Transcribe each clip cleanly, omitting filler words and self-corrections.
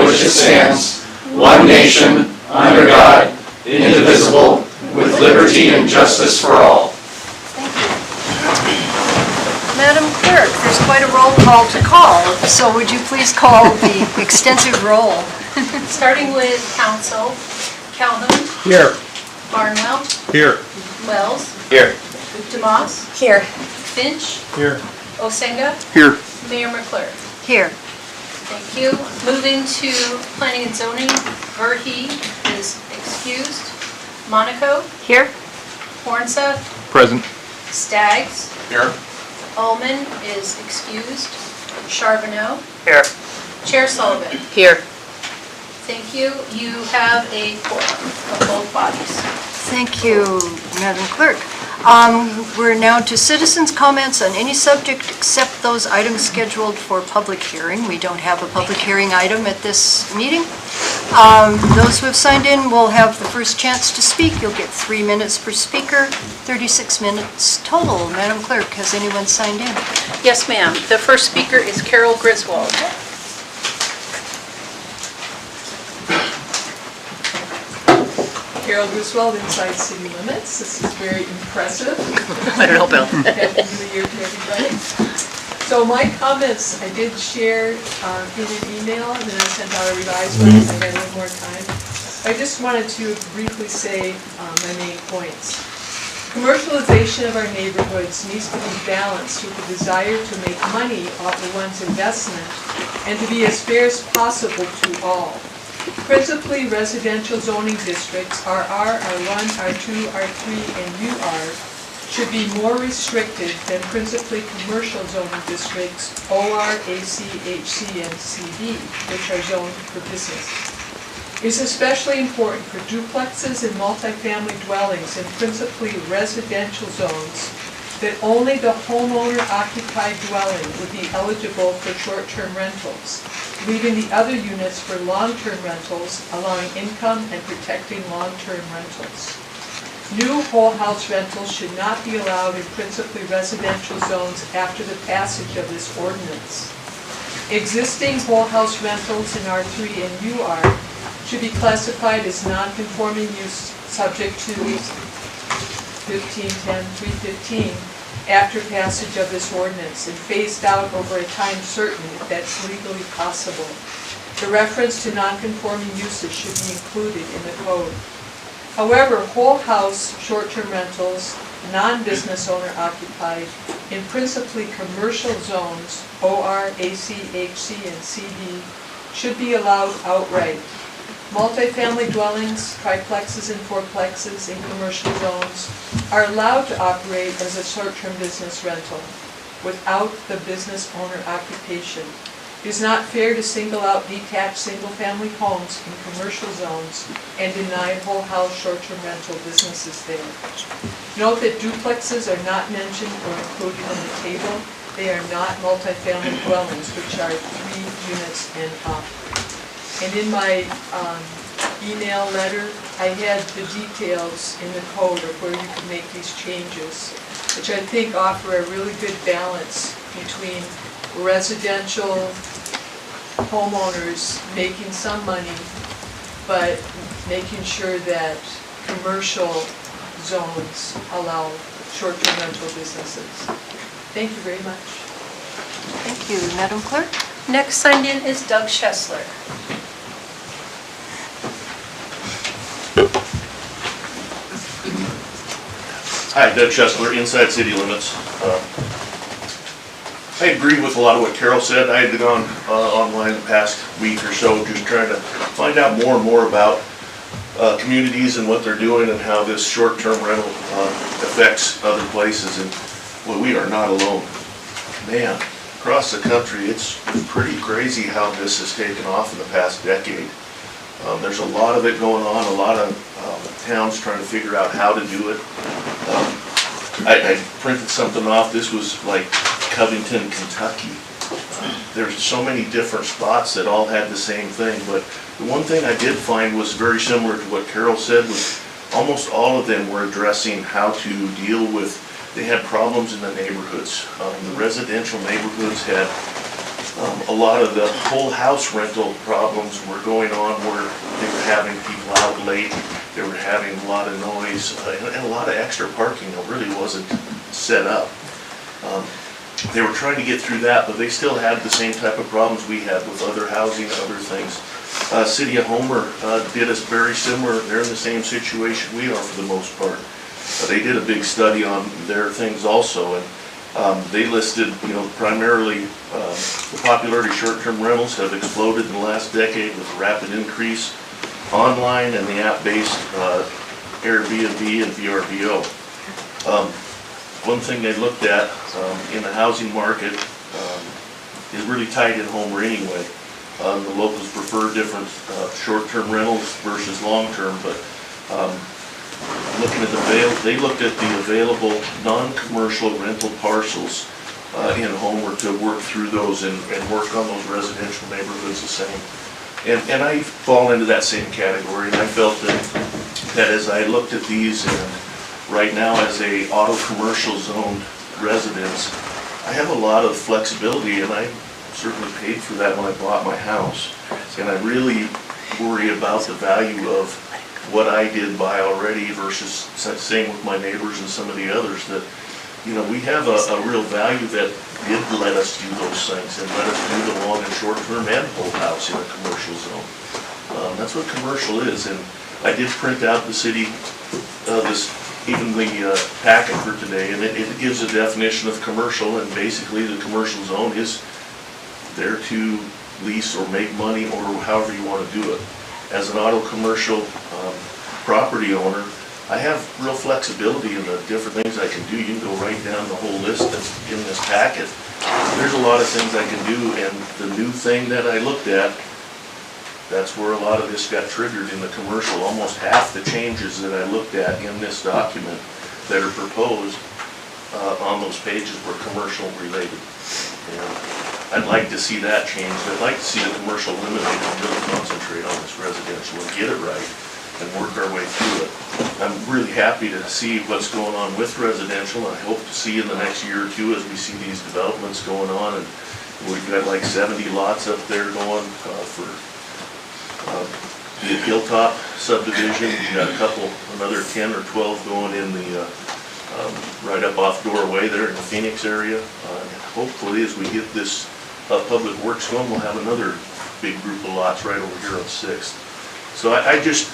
which it stands, one nation, under God, indivisible, with liberty and justice for all. Thank you. Madam Clerk, there's quite a roll call to call, so would you please call the extensive roll? Starting with Council, Calhoun. Here. Barnwell. Here. Wells. Here. DeMoss. Here. Finch. Here. Osenga. Here. Mayor McClure. Here. Thank you. Moving to Planning and Zoning, Verhey is excused. Monaco. Here. Hornseth. Present. Staggs. Here. Ullman is excused. Charbonneau. Here. Chair Sullivan. Here. Thank you. You have a quorum of both bodies. Thank you, Madam Clerk. We're now to citizens' comments on any subject except those items scheduled for public hearing. We don't have a public hearing item at this meeting. Those who have signed in will have the first chance to speak. You'll get 3 minutes per speaker, 36 minutes total. Madam Clerk, has anyone signed in? Yes, ma'am. The first speaker is Carol Griswold. Carol Griswold, inside city limits. This is very impressive. I don't know about that. Happy New Year to everybody. So my comments I did share in an email, and then I sent out a revised one. I got a little more time. I just wanted to briefly say my main points. Commercialization of our neighborhoods needs to be balanced with the desire to make money off of one's investment and to be as fair as possible to all. Principally residential zoning districts, RR, R1, R2, R3, and UR, should be more restricted than principally commercial zoning districts, OR, AC, HC, and CD, which are zoned for business. It's especially important for duplexes and multifamily dwellings in principally residential zones that only the homeowner-occupied dwelling would be eligible for short-term rentals, leaving the other units for long-term rentals, allowing income and protecting long-term rentals. New whole house rentals should not be allowed in principally residential zones after the passage of this ordinance. Existing whole house rentals in R3 and UR should be classified as non-conforming use subject to 1510-315 after passage of this ordinance and phased out over a time certain if that's legally possible. The reference to non-conforming uses should be included in the code. However, whole house short-term rentals, non-business owner occupied, in principally commercial zones, OR, AC, HC, and CD, should be allowed outright. Multifamily dwellings, triplexes, and fourplexes in commercial zones are allowed to operate as a short-term business rental without the business owner occupation. It is not fair to single out detached single-family homes in commercial zones and deny whole house short-term rental businesses there. Note that duplexes are not mentioned or included in the table. They are not multifamily dwellings, which are 3 units and up. And in my email letter, I had the details in the code of where you can make these changes, which I think offer a really good balance between residential homeowners making some money, but making sure that commercial zones allow short-term rental businesses. Thank you very much. Thank you, Madam Clerk. Next signed in is Doug Schessler. Hi, Doug Schessler, Inside City Limits. I agree with a lot of what Carol said. I had gone online the past week or so just trying to find out more and more about communities and what they're doing and how this short-term rental affects other places. And well, we are not alone. Man, across the country, it's pretty crazy how this has taken off in the past decade. There's a lot of it going on, a lot of towns trying to figure out how to do it. I printed something off. This was like Covington, Kentucky. There's so many different spots that all had the same thing, but the one thing I did find was very similar to what Carol said, was almost all of them were addressing how to deal with, they had problems in the neighborhoods. The residential neighborhoods had A lot of the whole house rental problems were going on where they were having people out late, they were having a lot of noise, and a lot of extra parking that really wasn't set up. They were trying to get through that, but they still had the same type of problems we had with other housing, other things. City of Homer did us very similar. They're in the same situation we are for the most part. They did a big study on their things also, and they listed, primarily the popularity of short-term rentals have exploded in the last decade with a rapid increase online and the app-based Airbnb and VRBO. One thing they looked at in the housing market is really tight in Homer anyway. The locals prefer different short-term rentals versus long-term, but looking at they looked at the available non-commercial rental parcels in Homer to work through those and work on those residential neighborhoods the same. And I fall into that same category, and I felt that as I looked at these, and right now as a auto commercial zoned residence, I have a lot of flexibility, and I certainly paid for that when I bought my house. And I really worry about the value of what I did buy already versus same with my neighbors and some of the others, that we have a real value that did let us do those things and let us do the long and short term and whole house in a commercial zone. That's what commercial is, and I did print out the city, the packet for today, and it gives a definition of commercial, and basically the commercial zone is there to lease or make money or however you want to do it. As an auto commercial property owner, I have real flexibility in the different things I can do. You can go right down the whole list that's in this packet. There's a lot of things I can do, and the new thing that I looked at, that's where a lot of this got triggered in the commercial. Almost half the changes that I looked at in this document that are proposed on those pages were commercial related. And I'd like to see that changed. I'd like to see the commercial eliminated and really concentrate on this residential and get it right and work our way through it. I'm really happy to see what's going on with residential. I hope to see in the next year or two as we see these developments going on, and we've got like 70 lots up there going for the Hilltop subdivision. We've got another 10 or 12 going in the right up off Doorway there in the Phoenix area. Hopefully as we get this public works going, we'll have another big group of lots right over here on 6th. So I just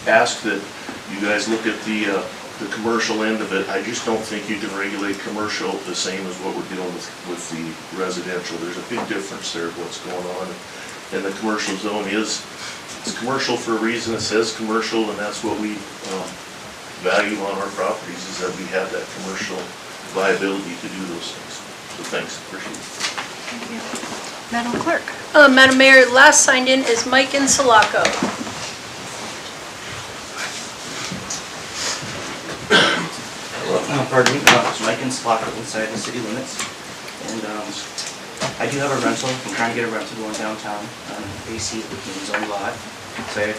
ask that you guys look at the commercial end of it. I just don't think you can regulate commercial the same as what we're dealing with the residential. There's a big difference there of what's going on. And the commercial zone it's commercial for a reason. It says commercial, and that's what we value on our properties, is that we have that commercial viability to do those things. So thanks, appreciate it. Thank you. Madam Clerk. Madam Mayor, last signed in is Mike Insulaco. Pardon me, it's Mike Insulaco inside the city limits. And I do have a rental. I'm trying to get a rental going downtown on AC in his own lot. So I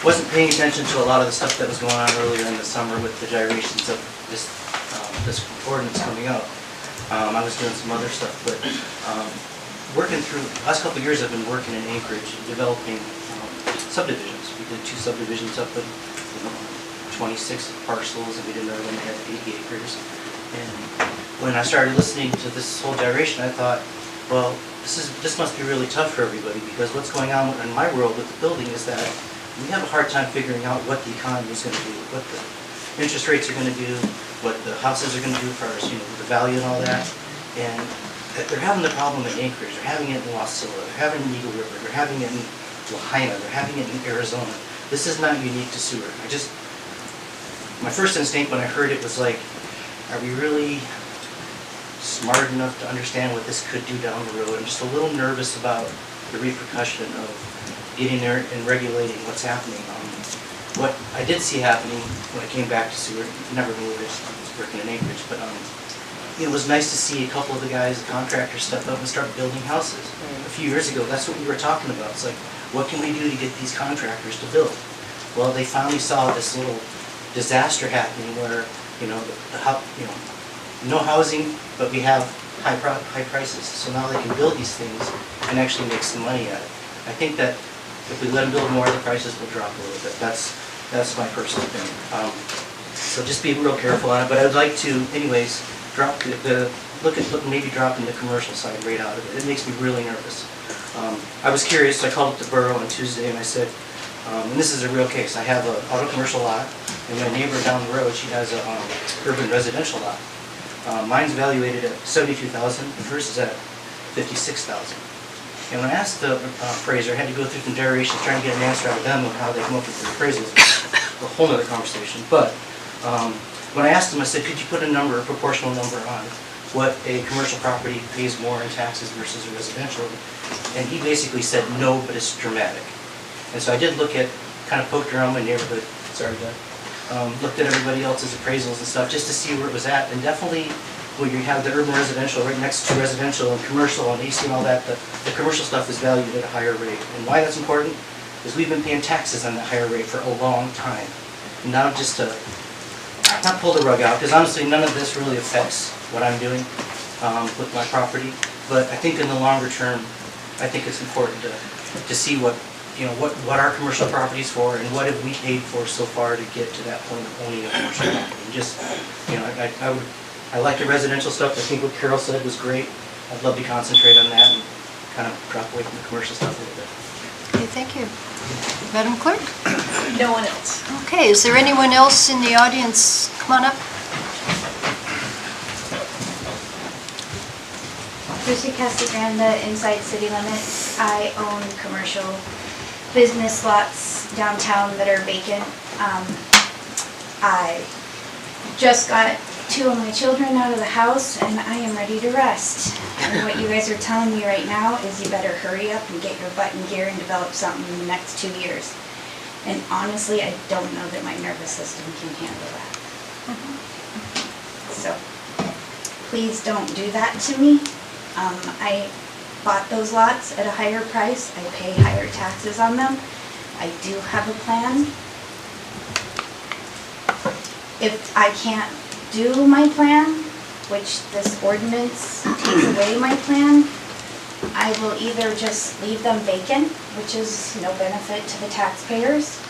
wasn't paying attention to a lot of the stuff that was going on earlier in the summer with the gyrations of this ordinance coming out. I was doing some other stuff, but working through, the last couple of years I've been working in Anchorage, developing subdivisions. We did 2 subdivisions up with 26 parcels, and we did another one that had 80 acres. And when I started listening to this whole gyration, I thought, well, this must be really tough for everybody, because what's going on in my world with the building is that we have a hard time figuring out what the economy is going to do, what the interest rates are going to do, what the houses are going to do as far as the value and all that. And they're having the problem in Anchorage, they're having it in Wasilla, they're having it in Eagle River, they're having it in Lahaina, they're having it in Arizona. This is not unique to Seward. My first instinct when I heard it was like, are we really smart enough to understand what this could do down the road? I'm just a little nervous about the repercussion of getting there and regulating what's happening. What I did see happening when I came back to Seward, never moved, I was working in Anchorage, but it was nice to see a couple of the guys, the contractors, step up and start building houses. A few years ago, that's what we were talking about. It's like, what can we do to get these contractors to build? Well, they finally saw this little disaster happening where, no housing, but we have high prices. So now they can build these things and actually make some money at it. I think that if we let them build more, the prices will drop a little bit. That's my personal opinion. So just be real careful on it, but I'd like to, anyways, look at maybe dropping the commercial side right out of it. It makes me really nervous. I was curious, so I called up the borough on Tuesday and I said, and this is a real case, I have an auto commercial lot, and my neighbor down the road, she has a urban residential lot. Mine's valuated at $72,000, hers is at $56,000. And when I asked the appraiser, I had to go through some gyrations trying to get an answer out of them on how they come up with their appraisals. A whole other conversation. But when I asked him, I said, could you put a number, a proportional number on what a commercial property pays more in taxes versus a residential? And he basically said, no, but it's dramatic. And so I did look at, kind of poked around my neighborhood, sorry, Doug, looked at everybody else's appraisals and stuff just to see where it was at. And definitely, when you have the urban residential right next to residential and commercial and AC and all that, the commercial stuff is valued at a higher rate. And why that's important is we've been paying taxes on that higher rate for a long time. And now just to, not pull the rug out, because honestly none of this really affects what I'm doing with my property. But I think in the longer term, I think it's important to see what, you know, what our commercial property is for and what have we paid for so far to get to that point of owning a commercial property. And just, you know, I like the residential stuff. I think what Carol said was great. I'd love to concentrate on that and kind of drop away from the commercial stuff a little bit. Okay, thank you. Madam Clerk? No one else. Okay, is there anyone else in the audience? Come on up. Lucy Casagranda, inside city limits. I own commercial business lots downtown that are vacant. I just got 2 of my children out of the house and I am ready to rest. And what you guys are telling me right now is you better hurry up and get your butt in gear and develop something in the next 2 years. And honestly, I don't know that my nervous system can handle that. So please don't do that to me. I bought those lots at a higher price. I pay higher taxes on them. I do have a plan. If I can't do my plan, which this ordinance takes away my plan, I will either just leave them vacant, which is no benefit to the taxpayers,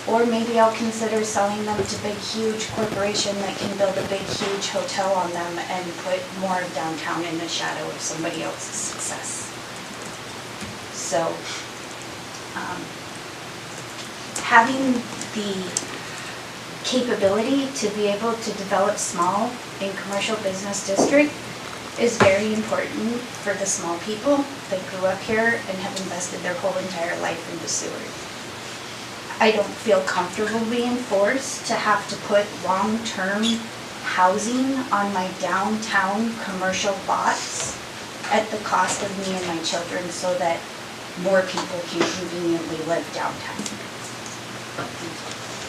or maybe I'll consider selling them to big, huge corporation that can build a big, huge hotel on them and put more of downtown in the shadow of somebody else's success. So, having the capability to be able to develop small in commercial business district is very important for the small people that grew up here and have invested their whole entire life into Seward. I don't feel comfortable being forced to have to put long-term housing on my downtown commercial lots at the cost of me and my children so that more people can conveniently live downtown.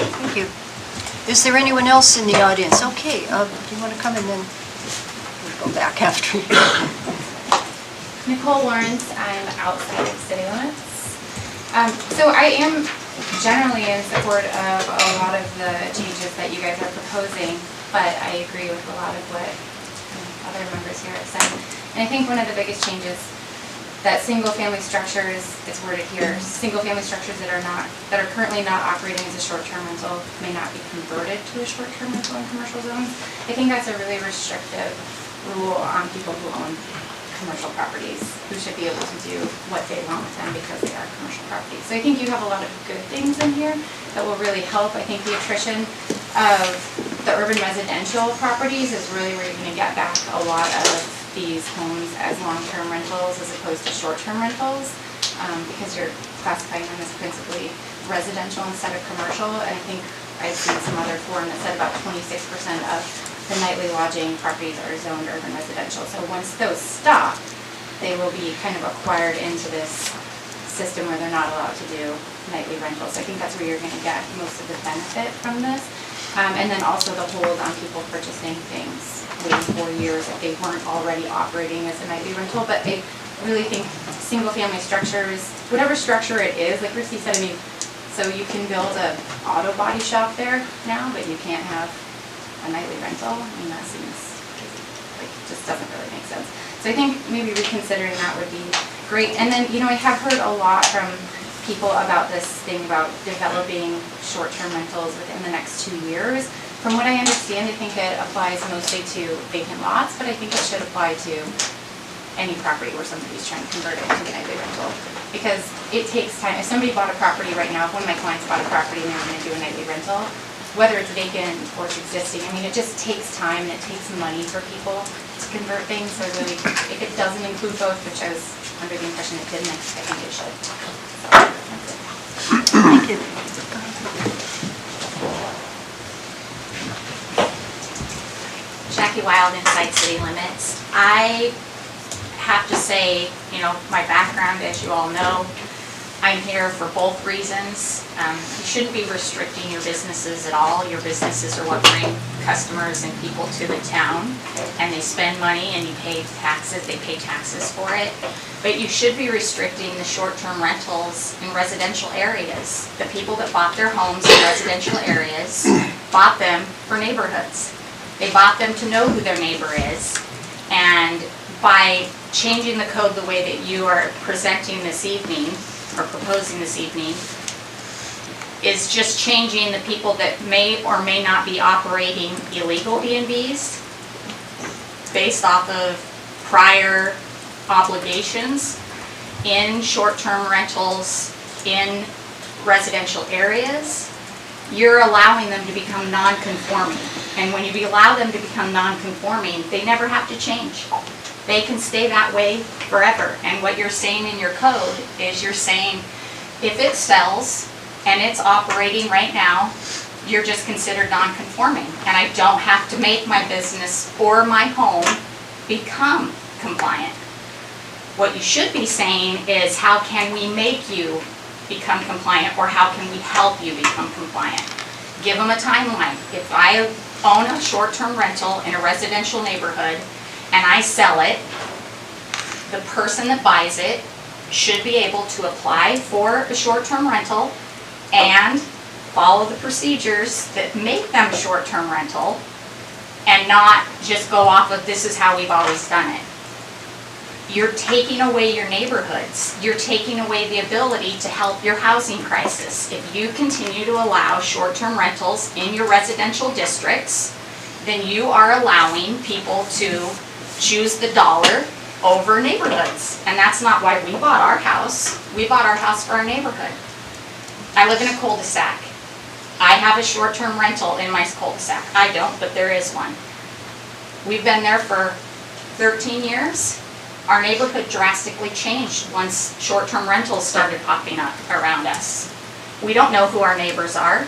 Thank you. Is there anyone else in the audience? Okay, do you want to come and then we'll go back after you? Nicole Lawrence, I'm outside of city limits. So I am generally in support of a lot of the changes that you guys are proposing, but I agree with a lot of what other members here have said. And I think one of the biggest changes that single-family structures, it's worded here, single-family structures that are currently not operating as a short-term rental may not be converted to a short-term rental in commercial zones. I think that's a really restrictive rule on people who own commercial properties, who should be able to do what they want with them because they are commercial properties. So I think you have a lot of good things in here that will really help. I think the attrition of the urban residential properties is really where you're going to get back a lot of these homes as long-term rentals as opposed to short-term rentals, because you're classifying them as principally residential instead of commercial. And I think I've seen some other form that said about 26% of the nightly lodging properties are zoned urban residential. So once those stop, they will be kind of acquired into this system where they're not allowed to do nightly rentals. I think that's where you're going to get most of the benefit from this. And then also the hold on people purchasing things, waiting 4 years if they weren't already operating as a nightly rental. But I really think single-family structures, whatever structure it is, like Christy said, I mean, so you can build an auto body shop there now, but you can't have a nightly rental. I mean, that seems like to just doesn't really make sense. So I think maybe reconsidering that would be great. And then, I have heard a lot from people about this thing about developing short-term rentals within the next 2 years. From what I understand, I think it applies mostly to vacant lots, but I think it should apply to any property where somebody's trying to convert it into a nightly rental. Because it takes time. If somebody bought a property right now, if one of my clients bought a property and they were going to do a nightly rental, whether it's vacant or it's existing, it just takes time and it takes money for people to convert things. So really, if it doesn't include both, which I was under the impression it didn't, I think it should. So, that's it. Thank you. Jackie Wild, Inside City Limits. I have to say, my background, as you all know, I'm here for both reasons. You shouldn't be restricting your businesses at all. Your businesses are what bring customers and people to the town, and they spend money and you pay taxes, they pay taxes for it. But you should be restricting the short-term rentals in residential areas. The people that bought their homes in residential areas bought them for neighborhoods. They bought them to know who their neighbor is, and by changing the code the way that you are presenting this evening, or proposing this evening, is just changing the people that may or may not be operating illegal B&Bs based off of prior obligations in short-term rentals in residential areas. You're allowing them to become non-conforming. And when you allow them to become non-conforming, they never have to change. They can stay that way forever. And what you're saying in your code is you're saying if it sells and it's operating right now, you're just considered non-conforming. And I don't have to make my business or my home become compliant. What you should be saying is how can we make you become compliant, or how can we help you become compliant? Give them a timeline. If I own a short-term rental in a residential neighborhood and I sell it, the person that buys it should be able to apply for a short-term rental and follow the procedures that make them a short-term rental, and not just go off of this is how we've always done it. You're taking away your neighborhoods. You're taking away the ability to help your housing crisis. If you continue to allow short-term rentals in your residential districts, then you are allowing people to choose the dollar over neighborhoods. And that's not why we bought our house. We bought our house for our neighborhood. I live in a cul-de-sac. I have a short-term rental in my cul-de-sac. I don't, but there is one. We've been there for 13 years. Our neighborhood drastically changed once short-term rentals started popping up around us. We don't know who our neighbors are.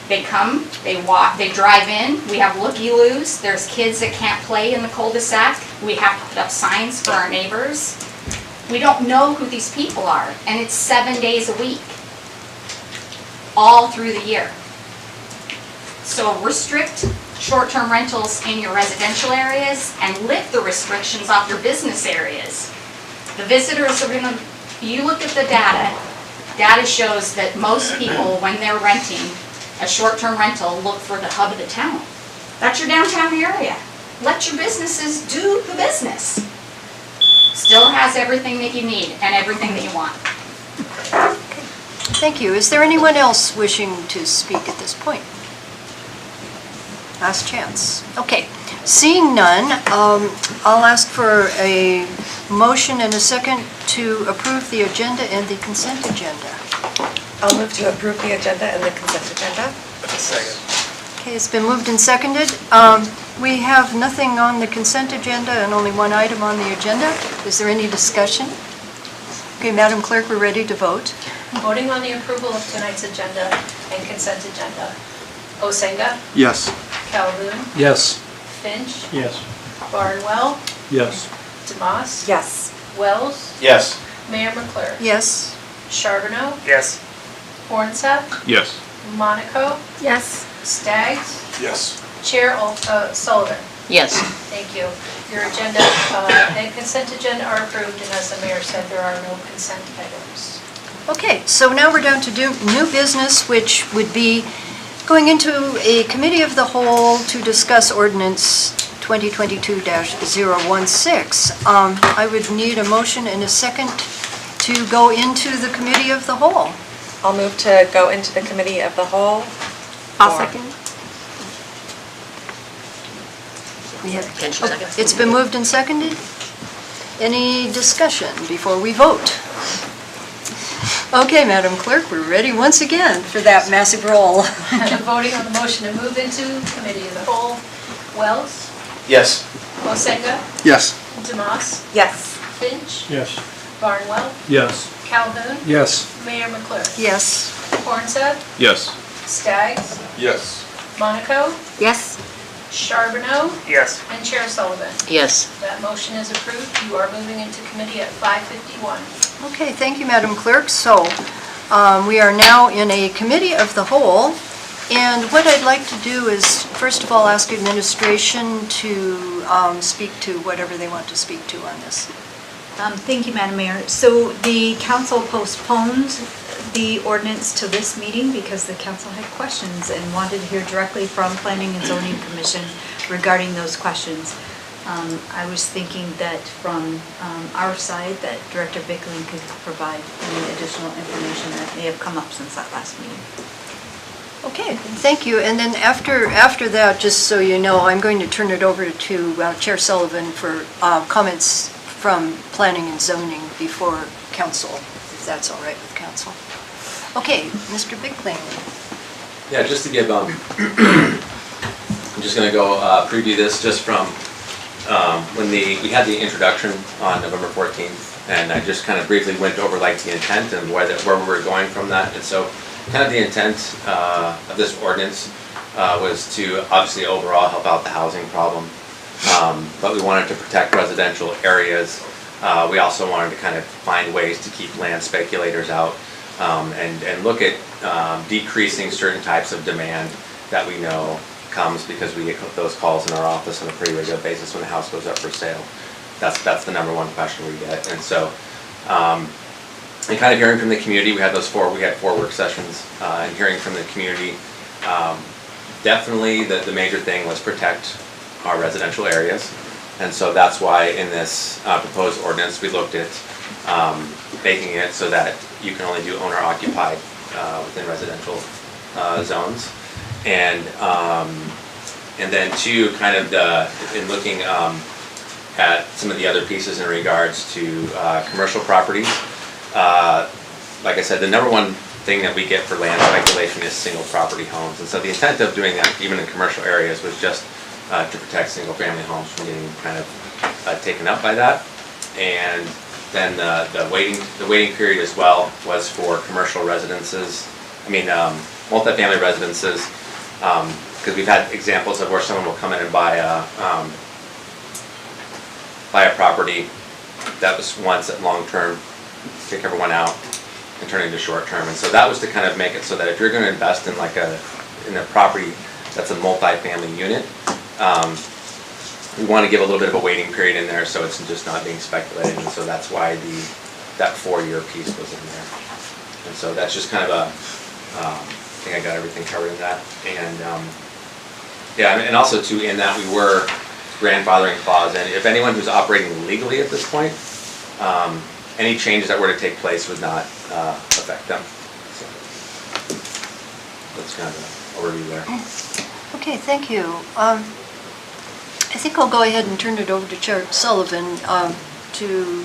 They come, they walk, they drive in. We have looky-loos. There's kids that can't play in the cul-de-sac. We have to put up signs for our neighbors. We don't know who these people are, and it's 7 days a week, all through the year. So restrict short-term rentals in your residential areas and lift the restrictions off your business areas. The visitors are going to, you look at the data shows that most people, when they're renting a short-term rental, look for the hub of the town. That's your downtown area. Let your businesses do the business. Still has everything that you need and everything that you want. Thank you. Is there anyone else wishing to speak at this point? Last chance. Okay. Seeing none, I'll ask for a motion and a second to approve the agenda and the consent agenda. I'll move to approve the agenda and the consent agenda. Second. Okay, it's been moved and seconded. We have nothing on the consent agenda and only one item on the agenda. Is there any discussion? Okay, Madam Clerk, we're ready to vote. Voting on the approval of tonight's agenda and consent agenda. Osenga, Yes. Calhoun, Yes. Finch, Yes. Barnwell, Yes. DeMoss, Yes. Wells, Yes. Mayor McClure, Yes. Charbonneau, Yes. Hornseth, Yes. Monaco, Yes. Staggs, Yes. Chair Sullivan. Yes. Thank you. Your agenda and consent agenda are approved, and as the mayor said, there are no consent items. Okay, so now we're down to new business, which would be going into a committee of the whole to discuss Ordinance 2022-016. I would need a motion and a second to go into the committee of the whole. I'll move to go into the committee of the whole. I'll second. It's been moved and seconded. Any discussion before we vote? Okay, Madam Clerk, we're ready once again for that massive roll. Voting on the motion to move into committee of the whole. Wells? Yes. Walsenga? Yes. Demas? Yes. Finch? Yes. Barnwell? Yes. Calhoun? Yes. Mayor McClure? Yes. Hornseth? Yes. Staggs? Yes. Monaco? Yes. Charbonneau? Yes. And Chair Sullivan? Yes. That motion is approved. You are moving into committee at 5:51. Okay, thank you, Madam Clerk. So we are now in a committee of the whole, and what I'd like to do is, first of all, ask administration to speak to whatever they want to speak to on this. Thank you, Madam Mayor. So the council postponed the ordinance to this meeting because the council had questions and wanted to hear directly from Planning and Zoning Commission regarding those questions. I was thinking that from our side, that Director Bickling could provide any additional information that may have come up since that last meeting. Okay, thank you. And then after that, just so you know, I'm going to turn it over to Chair Sullivan for comments from Planning and Zoning before council, if that's all right with council. Okay, Mr. Bickling. Yeah, just to give, I'm just going to go preview this just from when we had the introduction on November 14th, and I just kind of briefly went over like the intent and where we were going from that. And so kind of the intent of this ordinance was to obviously overall help out the housing problem, but we wanted to protect residential areas. We also wanted to kind of find ways to keep land speculators out. And look at decreasing certain types of demand that we know comes because we get those calls in our office on a pretty regular basis when the house goes up for sale. That's the number one question we get. And so, and kind of hearing from the community, we had 4 work sessions, and hearing from the community, definitely the major thing was protect our residential areas. And so that's why in this proposed ordinance, we looked at making it so that you can only do owner-occupied within residential zones, and then 2, kind of in looking at some of the other pieces in regards to commercial properties. Like I said, the number one thing that we get for land speculation is single property homes, and so the intent of doing that, even in commercial areas, was just to protect single-family homes from getting kind of taken up by that. And then the waiting period as well was for commercial residences. I mean, multifamily residences, because we've had examples of where someone will come in and buy a property that was once at long-term, take everyone out, and turn it into short-term. And so that was to kind of make it so that if you're going to invest in in a property that's a multifamily unit, we want to give a little bit of a waiting period in there so it's just not being speculated, and so that's why that 4-year piece was in there. And so that's just kind of I think I got everything covered in that. And yeah, and also too, in that we were grandfathering clause, and if anyone who's operating legally at this point, any changes that were to take place would not affect them. So that's kind of an overview there. Okay, thank you. I think I'll go ahead and turn it over to Chair Sullivan to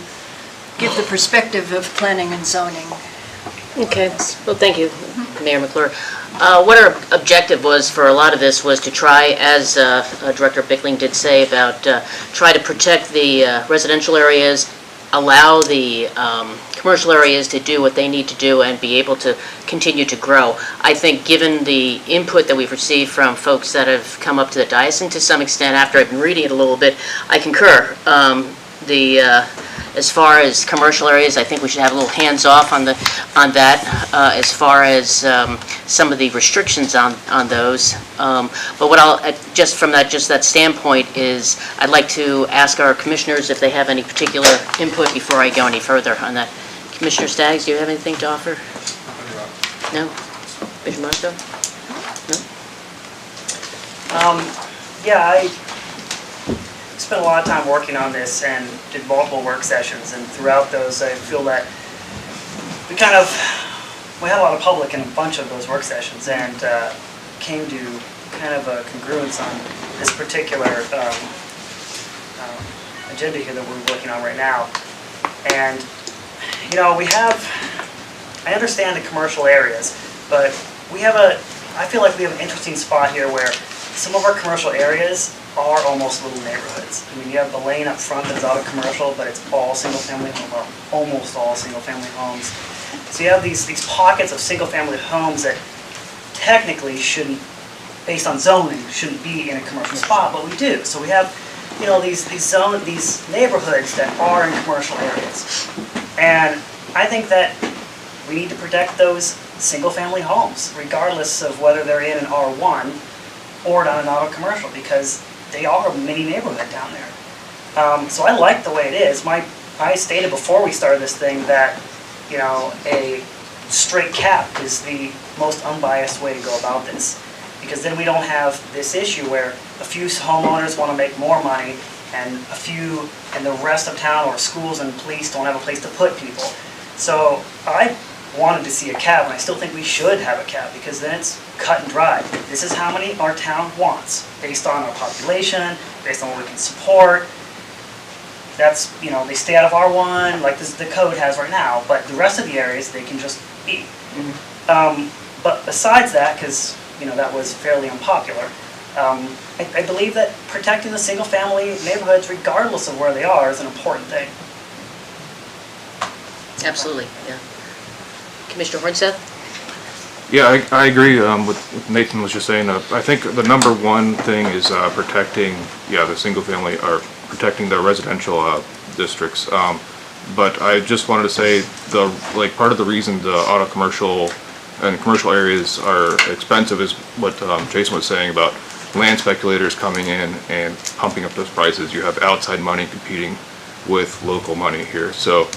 give the perspective of planning and zoning. Okay, well, thank you, Mayor McClure. What our objective was for a lot of this was to try, as Director Bickling did say, about try to protect the residential areas, allow the commercial areas to do what they need to do and be able to continue to grow. I think given the input that we've received from folks that have come up to the dais, and to some extent after I've been reading it a little bit, I concur. As far as commercial areas, I think we should have a little hands-off on that as far as some of the restrictions on those. But what I'll, just from that standpoint, is I'd like to ask our commissioners if they have any particular input before I go any further on that. Commissioner Staggs, do you have anything to offer? No? Bishop Marco? No? Yeah, spent a lot of time working on this and did multiple work sessions, and throughout those I feel that we had a lot of public in a bunch of those work sessions, and came to kind of a congruence on this particular agenda here that we're working on right now. And I understand the commercial areas, but I feel like we have an interesting spot here where some of our commercial areas are almost little neighborhoods. I mean, you have the lane up front that's out of commercial, but it's all single-family home, well, almost all single-family homes. So you have these pockets of single-family homes that technically shouldn't, based on zoning, shouldn't be in a commercial spot, but we do. So we have, these neighborhoods that are in commercial areas. And I think that we need to protect those single-family homes, regardless of whether they're in an R1 or not an auto commercial, because they are a mini neighborhood down there. So I like the way it is. I stated before we started this thing that, a straight cap is the most unbiased way to go about this, because then we don't have this issue where a few homeowners want to make more money and the rest of town or schools and police don't have a place to put people. So I wanted to see a cap, and I still think we should have a cap, because then it's cut and dry. This is how many our town wants, based on our population, based on what we can support. That's, they stay out of R1, like the code has right now, but the rest of the areas, they can just be. But besides that, because, that was fairly unpopular, I believe that protecting the single-family neighborhoods, regardless of where they are, is an important thing. Absolutely, yeah. Commissioner Hornseth? Yeah, I agree with what Nathan was just saying. I think the number one thing is protecting, the single family, or protecting the residential districts. But I just wanted to say part of the reason the auto commercial and commercial areas are expensive is what Jason was saying about land speculators coming in and pumping up those prices. You have outside money competing with local money here. So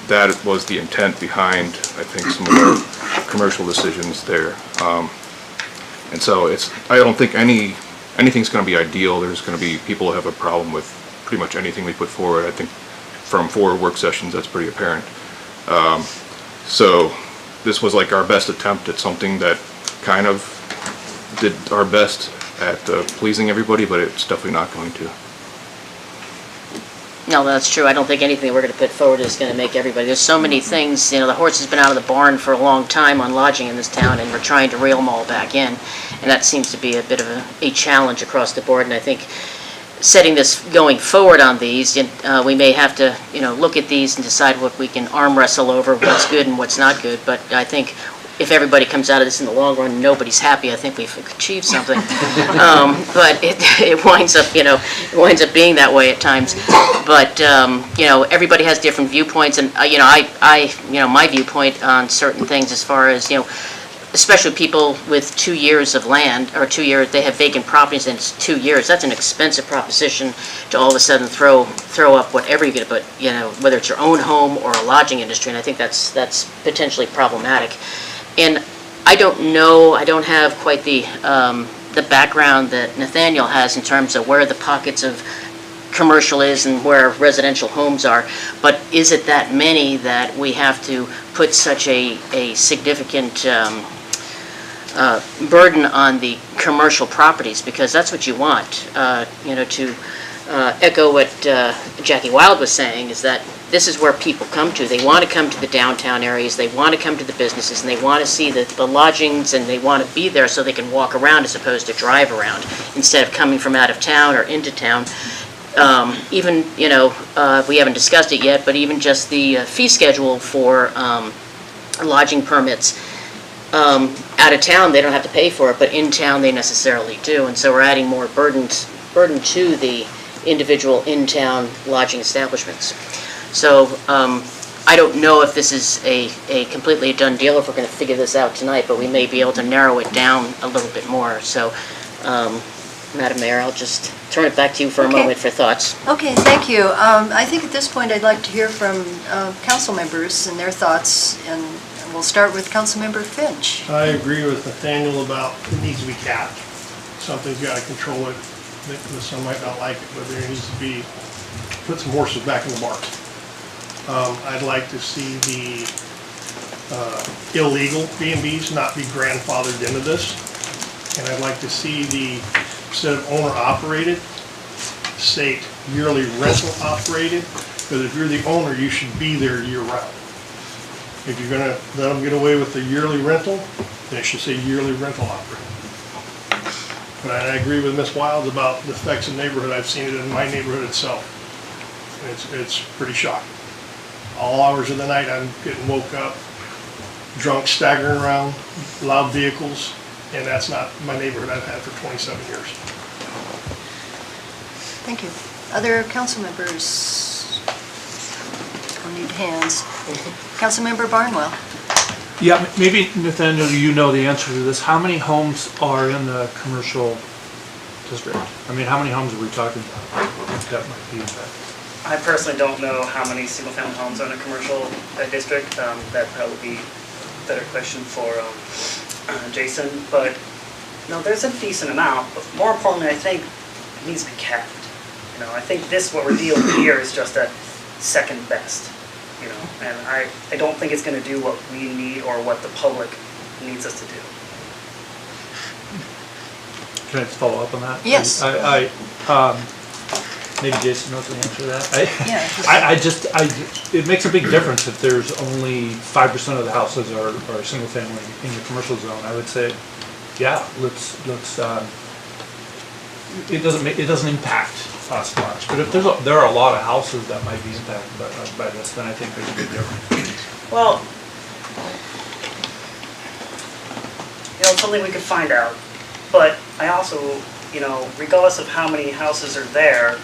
that was the intent behind, I think, some of our commercial decisions there. And so I don't think anything's going to be ideal. There's going to be people who have a problem with pretty much anything we put forward. I think from 4 work sessions, that's pretty apparent. So this was like our best attempt at something that kind of did our best at pleasing everybody, but it's definitely not going to. No, that's true. I don't think anything we're going to put forward is going to make everybody. There's so many things, the horse has been out of the barn for a long time on lodging in this town, and we're trying to reel them all back in. And that seems to be a bit of a challenge across the board. And I think setting this going forward on these, we may have to, look at these and decide what we can arm wrestle over, what's good and what's not good. But I think if everybody comes out of this in the long run, nobody's happy. I think we've achieved something. But it winds up, being that way at times. But everybody has different viewpoints, and my viewpoint on certain things, as far as especially people with 2 years of land, or 2 years, they have vacant properties and it's 2 years. That's an expensive proposition to all of a sudden throw up whatever you're going to put, whether it's your own home or a lodging industry. And I think that's potentially problematic. And I don't know, I don't have quite the background that Nathaniel has in terms of where the pockets of commercial is and where residential homes are, but is it that many that we have to put such a significant burden on the commercial properties? Because that's what you want, to echo what Jackie Wild was saying, is that this is where people come to. They want to come to the downtown areas, they want to come to the businesses, and they want to see the lodgings, and they want to be there so they can walk around as opposed to drive around, instead of coming from out of town or into town. Even, we haven't discussed it yet, but even just the fee schedule for lodging permits. Out of town, they don't have to pay for it, but in town, they necessarily do. And so we're adding more burden to the individual in-town lodging establishments. So I don't know if this is a completely done deal, if we're going to figure this out tonight, but we may be able to narrow it down a little bit more. So, Madam Mayor, I'll just turn it back to you for a moment for thoughts. Okay, thank you. I think at this point I'd like to hear from council members and their thoughts, and we'll start with Councilmember Finch. I agree with Nathaniel about it needs to be capped. Something's got to control it. some might not like it, but there needs to be, put some horses back in the barn. I'd like to see the illegal B&Bs not be grandfathered into this. And I'd like to see the, instead of owner operated, state yearly rental operated, because if you're the owner, you should be there year round. If you're gonna let them get away with the yearly rental, then it should say yearly rental operated. But I agree with Ms. Wilds about the effects of neighborhood. I've seen it in my neighborhood itself. It's pretty shocking. All hours of the night, I'm getting woke up, drunk, staggering around, loud vehicles, and that's not my neighborhood I've had for 27 years. Thank you. Other council members? I need hands. Councilmember Barnwell. Yeah, maybe Nathaniel, you know the answer to this. How many homes are in the commercial district? I mean, how many homes are we talking about that might be impacted? I personally don't know how many single-family homes are in a commercial district. That'd probably be a better question for Jason. But no, there's a decent amount. But more importantly, I think it needs to be capped. You know, I think what we're dealing with here is just a second best. You know, and I don't think it's going to do what we need or what the public needs us to do. Can I just follow up on that? Yes. Maybe Jason knows the answer to that. It makes a big difference if there's only 5% of the houses are single family in the commercial zone. I would say, yeah, it doesn't impact us much. But if there are a lot of houses that might be impacted by this, then I think there's a big difference. Well, you know, it's something we could find out. But I also, you know, regardless of how many houses are there,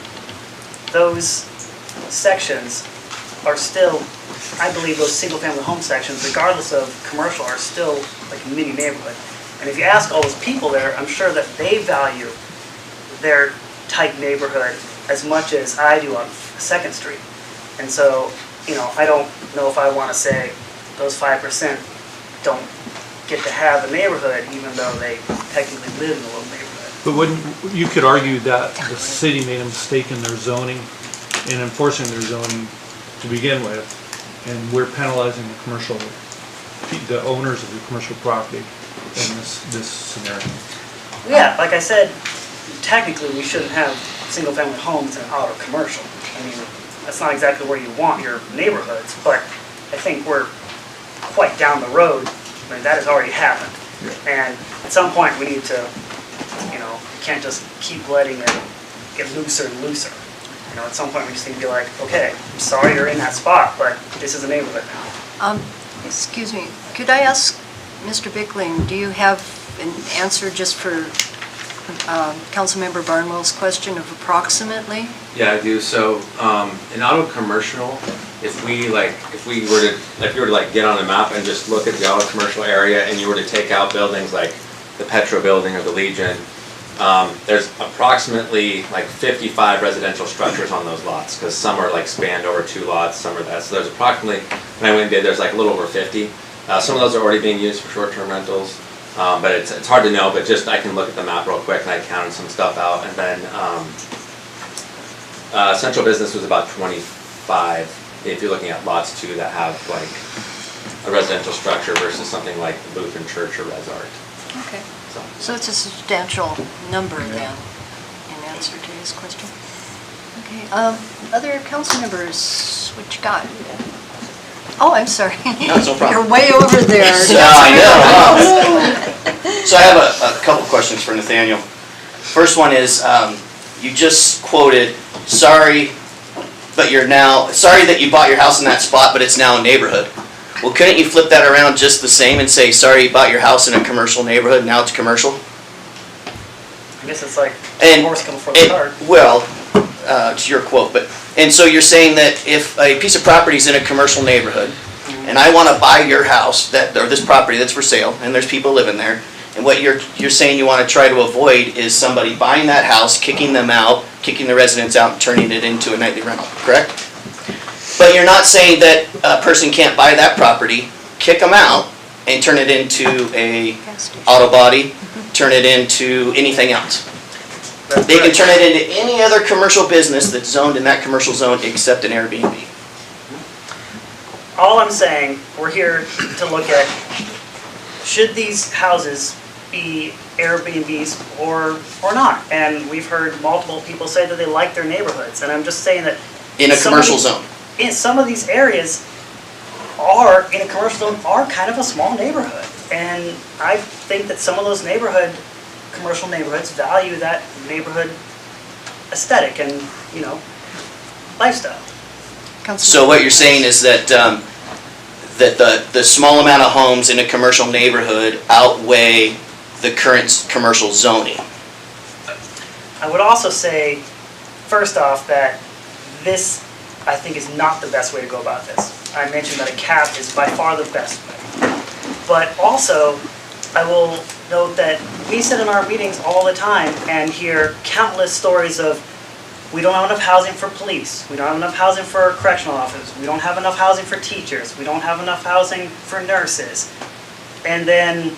those sections are still, I believe those single-family home sections, regardless of commercial, are still like a mini neighborhood. And if you ask all those people there, I'm sure that they value their tight neighborhood as much as I do on 2nd Street. And so, you know, I don't know if I want to say those 5% don't get to have a neighborhood, even though they technically live in a little neighborhood. But wouldn't, you could argue that the city made a mistake in their zoning, in enforcing their zoning to begin with, and we're penalizing the owners of the commercial property in this scenario. Yeah, like I said, technically we shouldn't have single-family homes in auto commercial. I mean, that's not exactly where you want your neighborhoods, but I think we're quite down the road. I mean, that has already happened. Yeah. And at some point we need to, you know, we can't just keep letting it get looser and looser. You know, at some point we just need to be like, okay, I'm sorry you're in that spot, but this is a neighborhood now. Excuse me, could I ask Mr. Bickling, do you have an answer just for Councilmember Barnwell's question of approximately? Yeah, I do. So in auto commercial, if we were to get on a map and just look at the auto commercial area, and you were to take out buildings like the Petro building or the Legion, there's approximately 55 residential structures on those lots, because some are spanned over 2 lots, some are that. So there's approximately, when I went and did, there's a little over 50. Some of those are already being used for short-term rentals, but it's hard to know. But just I can look at the map real quick, and I counted some stuff out, and then central business was about 25. If you're looking at lots 2 that have a residential structure versus something like the Lutheran Church or Res Art. Okay. So it's a substantial number then, in answer to his question. Okay. Other council members, what you got? Oh, I'm sorry. No, it's no problem. You're way over there. I know. So I have a couple questions for Nathaniel. First one is, you just quoted, sorry that you bought your house in that spot, but it's now a neighborhood. Well, couldn't you flip that around just the same and say, sorry you bought your house in a commercial neighborhood, now it's commercial? I guess it's like horse coming before the cart. Well, it's your quote, and so you're saying that if a piece of property is in a commercial neighborhood, and I want to buy your house, or this property that's for sale, and there's people living there, and what you're saying you want to try to avoid is somebody buying that house, kicking them out, kicking the residents out, and turning it into a nightly rental, correct? But you're not saying that a person can't buy that property, kick them out, and turn it into a auto body, turn it into anything else. They can turn it into any other commercial business that's zoned in that commercial zone except an Airbnb. All I'm saying, we're here to look at, should these houses be Airbnbs or not? And we've heard multiple people say that they like their neighborhoods, and I'm just saying that. In a commercial zone. In some of these areas are, in a commercial zone, are kind of a small neighborhood. And I think that some of those commercial neighborhoods value that neighborhood aesthetic and, lifestyle. So what you're saying is that, that the small amount of homes in a commercial neighborhood outweigh the current commercial zoning? I would also say, first off, that this, I think, is not the best way to go about this. I mentioned that a cap is by far the best way. But also, I will note that we sit in our meetings all the time and hear countless stories of, we don't have enough housing for police, we don't have enough housing for correctional officers, we don't have enough housing for teachers, we don't have enough housing for nurses. And then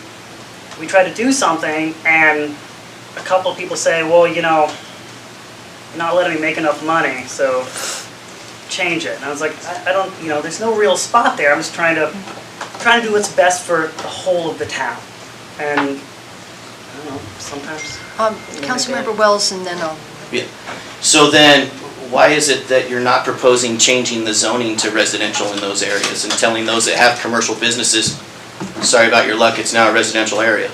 we try to do something and a couple of people say, well, you're not letting me make enough money, so change it. And I was like, I don't, there's no real spot there. I'm just trying to do what's best for the whole of the town. And I don't know, sometimes. Councilmember Wells, and then I'll. Yeah. So then, why is it that you're not proposing changing the zoning to residential in those areas and telling those that have commercial businesses, sorry about your luck, it's now a residential area?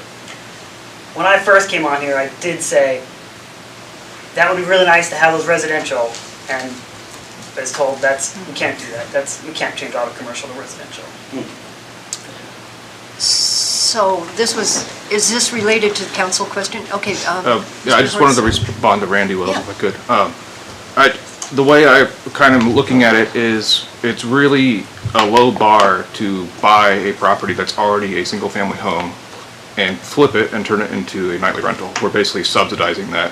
When I first came on here, I did say that would be really nice to have those residential, and I was told we can't do that. We can't change auto commercial to residential. So is this related to the council question? Okay. Yeah, I just wanted to respond to Randy Wells if I could. The way I kind of looking at it is, it's really a low bar to buy a property that's already a single-family home and flip it and turn it into a nightly rental. We're basically subsidizing that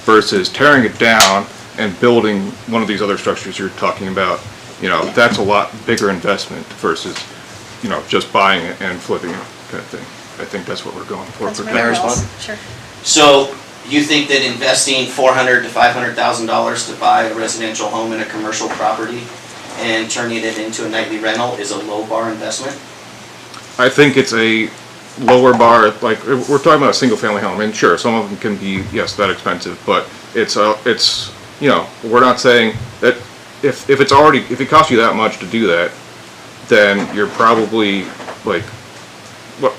versus tearing it down and building one of these other structures you're talking about. That's a lot bigger investment versus, just buying it and flipping it kind of thing. I think that's what we're going for. May I respond? Sure. So you think that investing $400,000 to $500,000 to buy a residential home in a commercial property and turning it into a nightly rental is a low bar investment? I think it's a lower bar, like we're talking about a single family home, and sure, some of them can be, yes, that expensive, but it's we're not saying that if it costs you that much to do that, then you're probably like,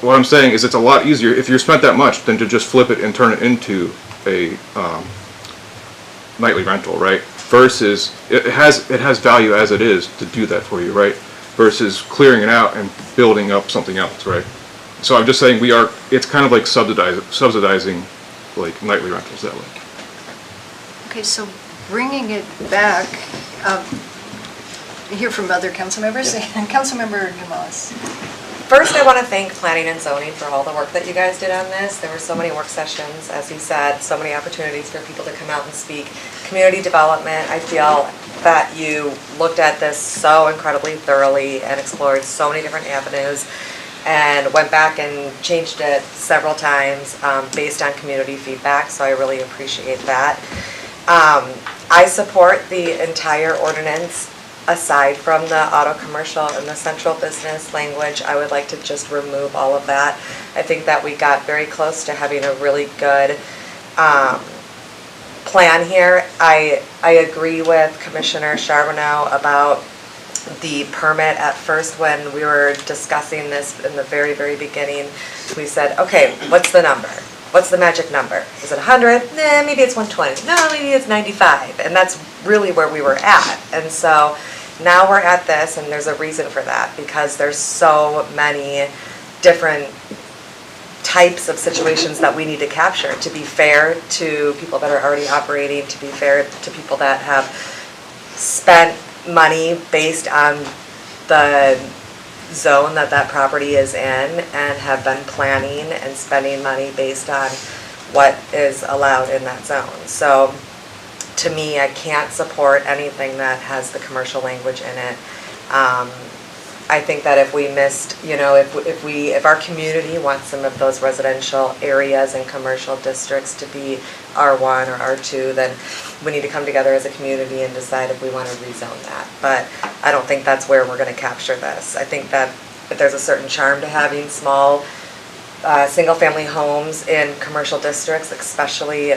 what I'm saying is it's a lot easier if you're spent that much than to just flip it and turn it into a nightly rental, right? Versus it has value as it is to do that for you, right? Versus clearing it out and building up something else, right? So I'm just saying it's kind of like subsidizing like nightly rentals that way. Okay, so bringing it back, hear from other council members. And Councilmember Demas. First, I want to thank Planning and Zoning for all the work that you guys did on this. There were so many work sessions, as you said, so many opportunities for people to come out and speak. Community development, I feel that you looked at this so incredibly thoroughly and explored so many different avenues and went back and changed it several times based on community feedback, so I really appreciate that. I support the entire ordinance. Aside from the auto commercial and the central business language, I would like to just remove all of that. I think that we got very close to having a really good plan here. I agree with Commissioner Charbonneau about the permit. At first, when we were discussing this in the very, very beginning, we said, okay, what's the number? What's the magic number? Is it 100? Nah, maybe it's 120. No, maybe it's 95. And that's really where we were at. And so now we're at this, and there's a reason for that, because there's so many different types of situations that we need to capture to be fair to people that are already operating, to be fair to people that have spent money based on the zone that property is in and have been planning and spending money based on what is allowed in that zone. So to me, I can't support anything that has the commercial language in it. I I think that if we missed, if our community wants some of those residential areas and commercial districts to be R1 or R2, then we need to come together as a community and decide if we want to rezone that. But I don't think that's where we're going to capture this. I think that there's a certain charm to having small, single-family homes in commercial districts, especially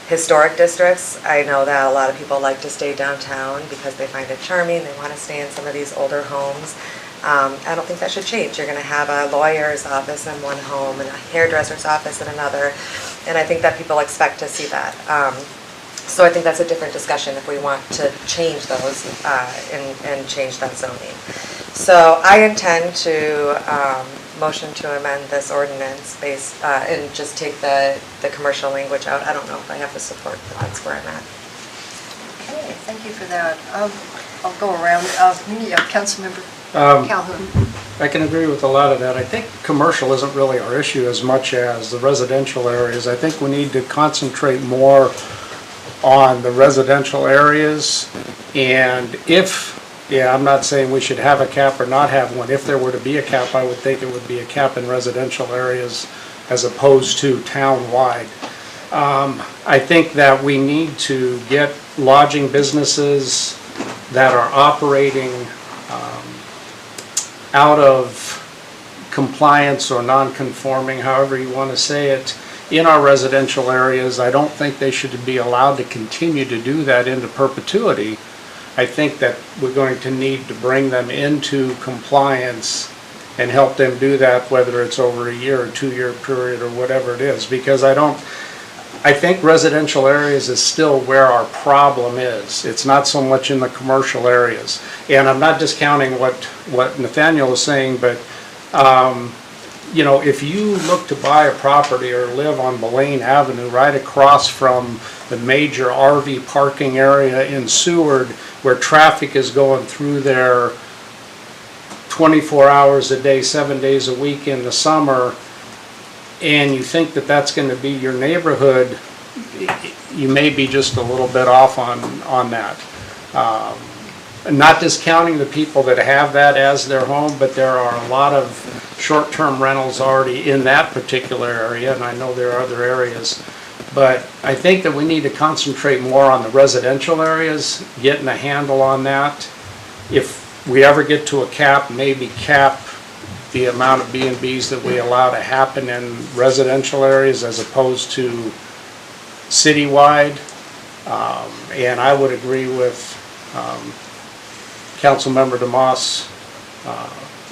historic districts. I know that a lot of people like to stay downtown because they find it charming. They want to stay in some of these older homes. I don't think that should change. You're going to have a lawyer's office in one home and a hairdresser's office in another, and I think that people expect to see that. So I think that's a different discussion if we want to change those and change that zoning. So I intend to motion to amend this ordinance and just take the commercial language out. I don't know if I have the support, but that's where I'm at. Okay, thank you for that. I'll go around. Councilmember Calhoun. I can agree with a lot of that. I think commercial isn't really our issue as much as the residential areas. I think we need to concentrate more on the residential areas, and I'm not saying we should have a cap or not have one. If there were to be a cap, I would think it would be a cap in residential areas as opposed to town-wide. I think that we need to get lodging businesses that are operating out of compliance or non-conforming, however you want to say it, in our residential areas. I don't think they should be allowed to continue to do that into perpetuity. I think that we're going to need to bring them into compliance and help them do that, whether it's over a year or 2-year period or whatever it is, because I think residential areas is still where our problem is. It's not so much in the commercial areas. And I'm not discounting what Nathaniel is saying, but if you look to buy a property or live on Belaine Avenue right across from the major RV parking area in Seward, where traffic is going through there 24 hours a day, 7 days a week in the summer, and you think that that's going to be your neighborhood, you may be just a little bit off on that. Not discounting the people that have that as their home, but there are a lot of short-term rentals already in that particular area, and I know there are other areas. But I think that we need to concentrate more on the residential areas, getting a handle on that. If we ever get to a cap, maybe cap the amount of B&Bs that we allow to happen in residential areas as opposed to citywide. And I would agree with Councilmember DeMoss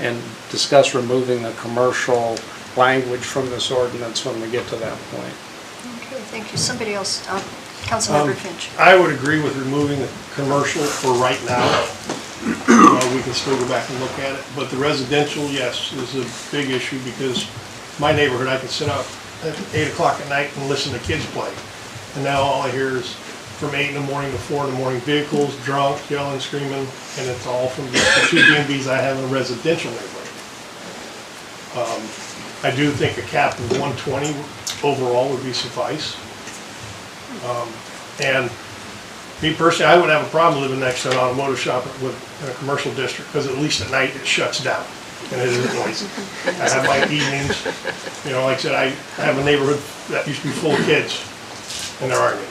and discuss removing the commercial language from this ordinance when we get to that point. Okay, thank you. Somebody else, Councilmember Finch. I would agree with removing the commercial for right now. We can still go back and look at it, but the residential, yes, is a big issue because my neighborhood, I can sit up at 8 o'clock at night and listen to kids play. And now all I hear is from 8 in the morning to 4 in the morning, vehicles, drunk, yelling, screaming, and it's all from the 2 B&Bs I have in a residential neighborhood. I do think a cap of 120 overall would be suffice. And me personally, I would have a problem living next to an automotive shop in a commercial district because at least at night it shuts down and it isn't noisy. I have my evenings, like I said, I have a neighborhood that used to be full of kids and there aren't any.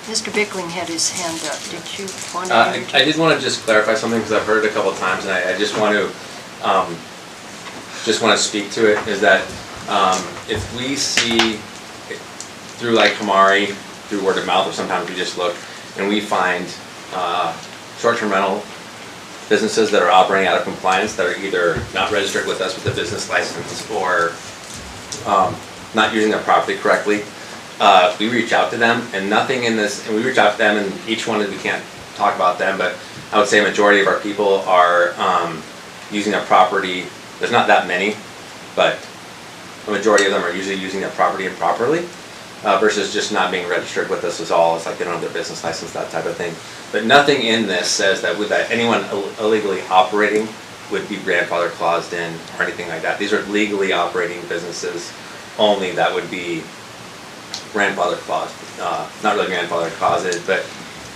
Mr. Bickling had his hand up. Did you want to? I did want to just clarify something because I've heard it a couple of times, and I just want to speak to it. Is that if we see through like Kamari, through word of mouth, or sometimes we just look and we find short-term rental businesses that are operating out of compliance that are either not registered with us with a business license or not using their property correctly. We reach out to them, and nothing in this, and we reach out to them, and each one, we can't talk about them, but I would say a majority of our people are using their property. There's not that many, but a majority of them are usually using their property improperly versus just not being registered with us is all. It's like they don't have their business license, that type of thing. But nothing in this says that anyone illegally operating would be grandfather claused in or anything like that. These are legally operating businesses only that would be grandfather clause, not really grandfather claused, but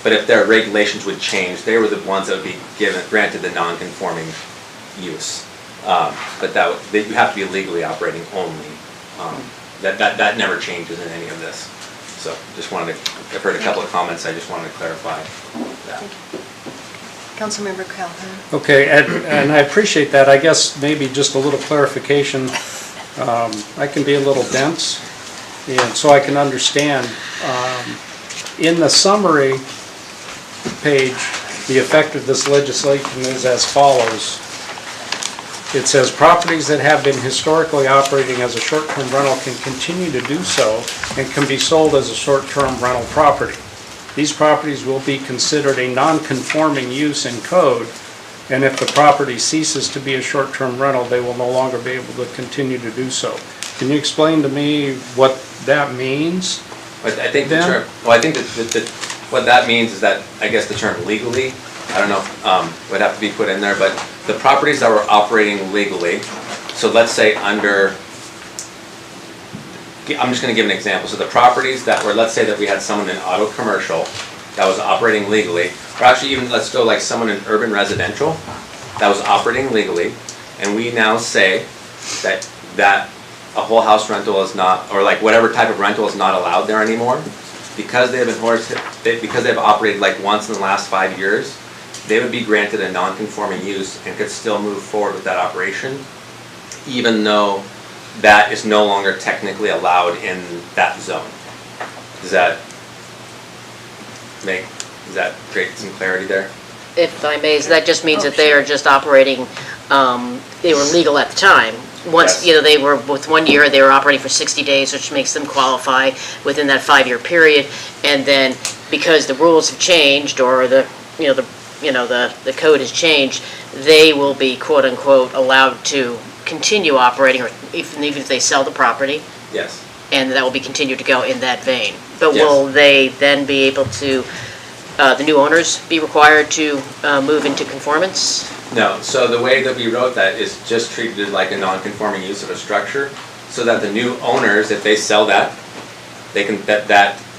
But if their regulations would change, they were the ones that would be granted the non-conforming use. But you have to be legally operating only. That never changes in any of this. So just wanted to, I've heard a couple of comments, I just wanted to clarify that. Councilmember Calhoun. Okay, and I appreciate that. I guess maybe just a little clarification. I can be a little dense, and so I can understand. In the summary page, the effect of this legislation is as follows. It says properties that have been historically operating as a short-term rental can continue to do so and can be sold as a short-term rental property. These properties will be considered a non-conforming use in code, and if the property ceases to be a short-term rental, they will no longer be able to continue to do so. Can you explain to me what that means? I think the term, well, I think that what that means is that, I guess the term legally, I don't know, would have to be put in there, but the properties that were operating legally, so let's say under, I'm just going to give an example. So the properties that were, let's say that we had someone in auto commercial that was operating legally, or actually even, let's go like someone in urban residential that was operating legally, and we now say that a whole house rental is not, or like whatever type of rental is not allowed there anymore, because they've operated like once in the last 5 years, they would be granted a non-conforming use and could still move forward with that operation, even though that is no longer technically allowed in that zone. Does that create some clarity there? If I may, so that just means that they are just operating, they were legal at the time. Once, Yes. they were, with 1 year, they were operating for 60 days, which makes them qualify within that 5-year period. And then, because the rules have changed, or the code has changed, they will be quote-unquote allowed to continue operating, or even if they sell the property. Yes. And that will be continued to go in that vein. But Yes. will they then be able to, the new owners be required to move into conformance? No, so the way that we wrote that is just treated like a non-conforming use of a structure, so that the new owners, if they sell that, they can,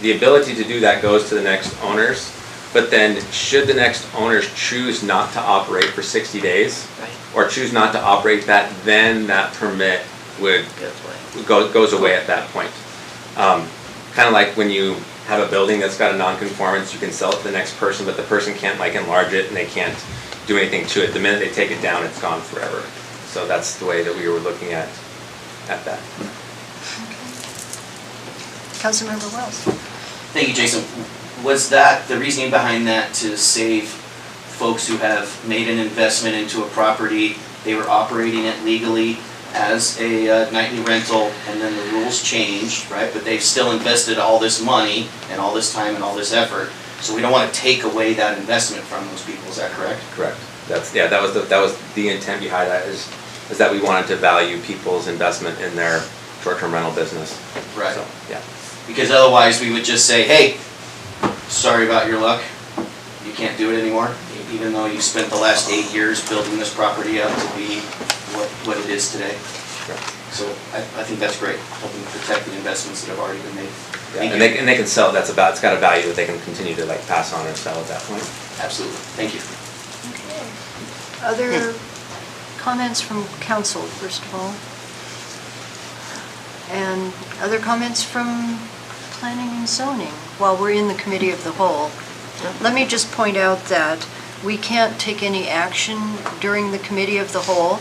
the ability to do that goes to the next owners, but then should the next owners choose not to operate for 60 days, or choose not to operate that, then that permit goes away at that point. Kind of like when you have a building that's got a non-conformance, you can sell it to the next person, but the person can't like enlarge it and they can't do anything to it. The minute they take it down, it's gone forever. So that's the way that we were looking at that. Councilmember Wells. Thank you, Jason. Was that the reasoning behind that, to save folks who have made an investment into a property, they were operating it legally as a nightly rental, and then the rules changed, right? But they've still invested all this money and all this time and all this effort. So we don't want to take away that investment from those people, is that correct? Correct. That was the intent behind that, is that we wanted to value people's investment in their short-term rental business. Right. So, yeah. Because otherwise we would just say, hey, sorry about your luck, you can't do it anymore, even though you spent the last 8 years building this property up to be what it is today. Correct. So I think that's great, helping protect the investments that have already been made. Yeah, and they can sell. It's got a value that they can continue to like pass on and sell at that point. Absolutely. Thank you. Other comments from council, first of all? And other comments from planning and zoning while we're in the committee of the whole? Let me just point out that we can't take any action during the committee of the whole,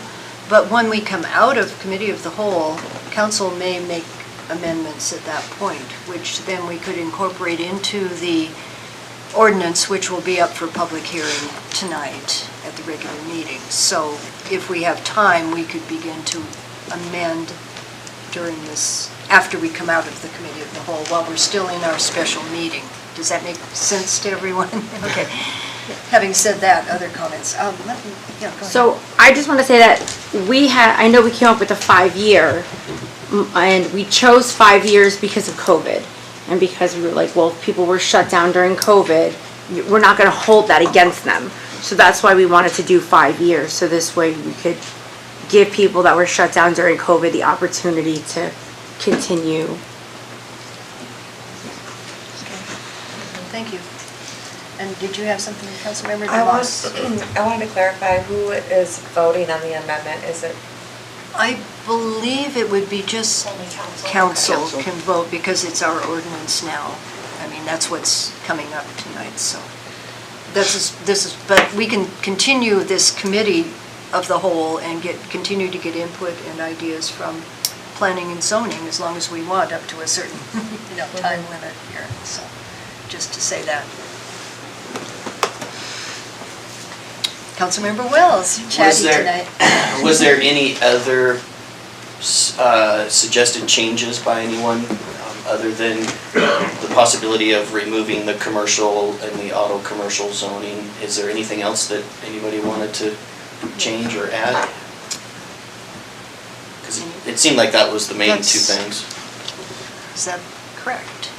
but when we come out of committee of the whole, council may make amendments at that point, which then we could incorporate into the ordinance, which will be up for public hearing tonight at the regular meeting. So if we have time, we could begin to amend during this, after we come out of the committee of the whole, while we're still in our special meeting. Does that make sense to everyone? Okay. Having said that, other comments? Go ahead. So I just want to say that I know we came up with a 5-year, and we chose 5 years because of COVID. And because we were like, well, if people were shut down during COVID, we're not going to hold that against them. So that's why we wanted to do 5 years. So this way we could give people that were shut down during COVID the opportunity to continue. Thank you. And did you have something, Councilmember I DeVos? I wanted to clarify who is voting on the amendment. Is it? I believe it would be just council can vote because it's our ordinance now. I mean, that's what's coming up tonight, so. This is, but we can continue this committee of the whole and continue to get input and ideas from planning and zoning as long as we want, up to a certain, time limit here, so, just to say that. Councilmember Wells, chatty tonight. Was there any other suggested changes by anyone other than the possibility of removing the commercial and the auto commercial zoning? Is there anything else that anybody wanted to change or add? Because it seemed like that was the main two things. Is that correct?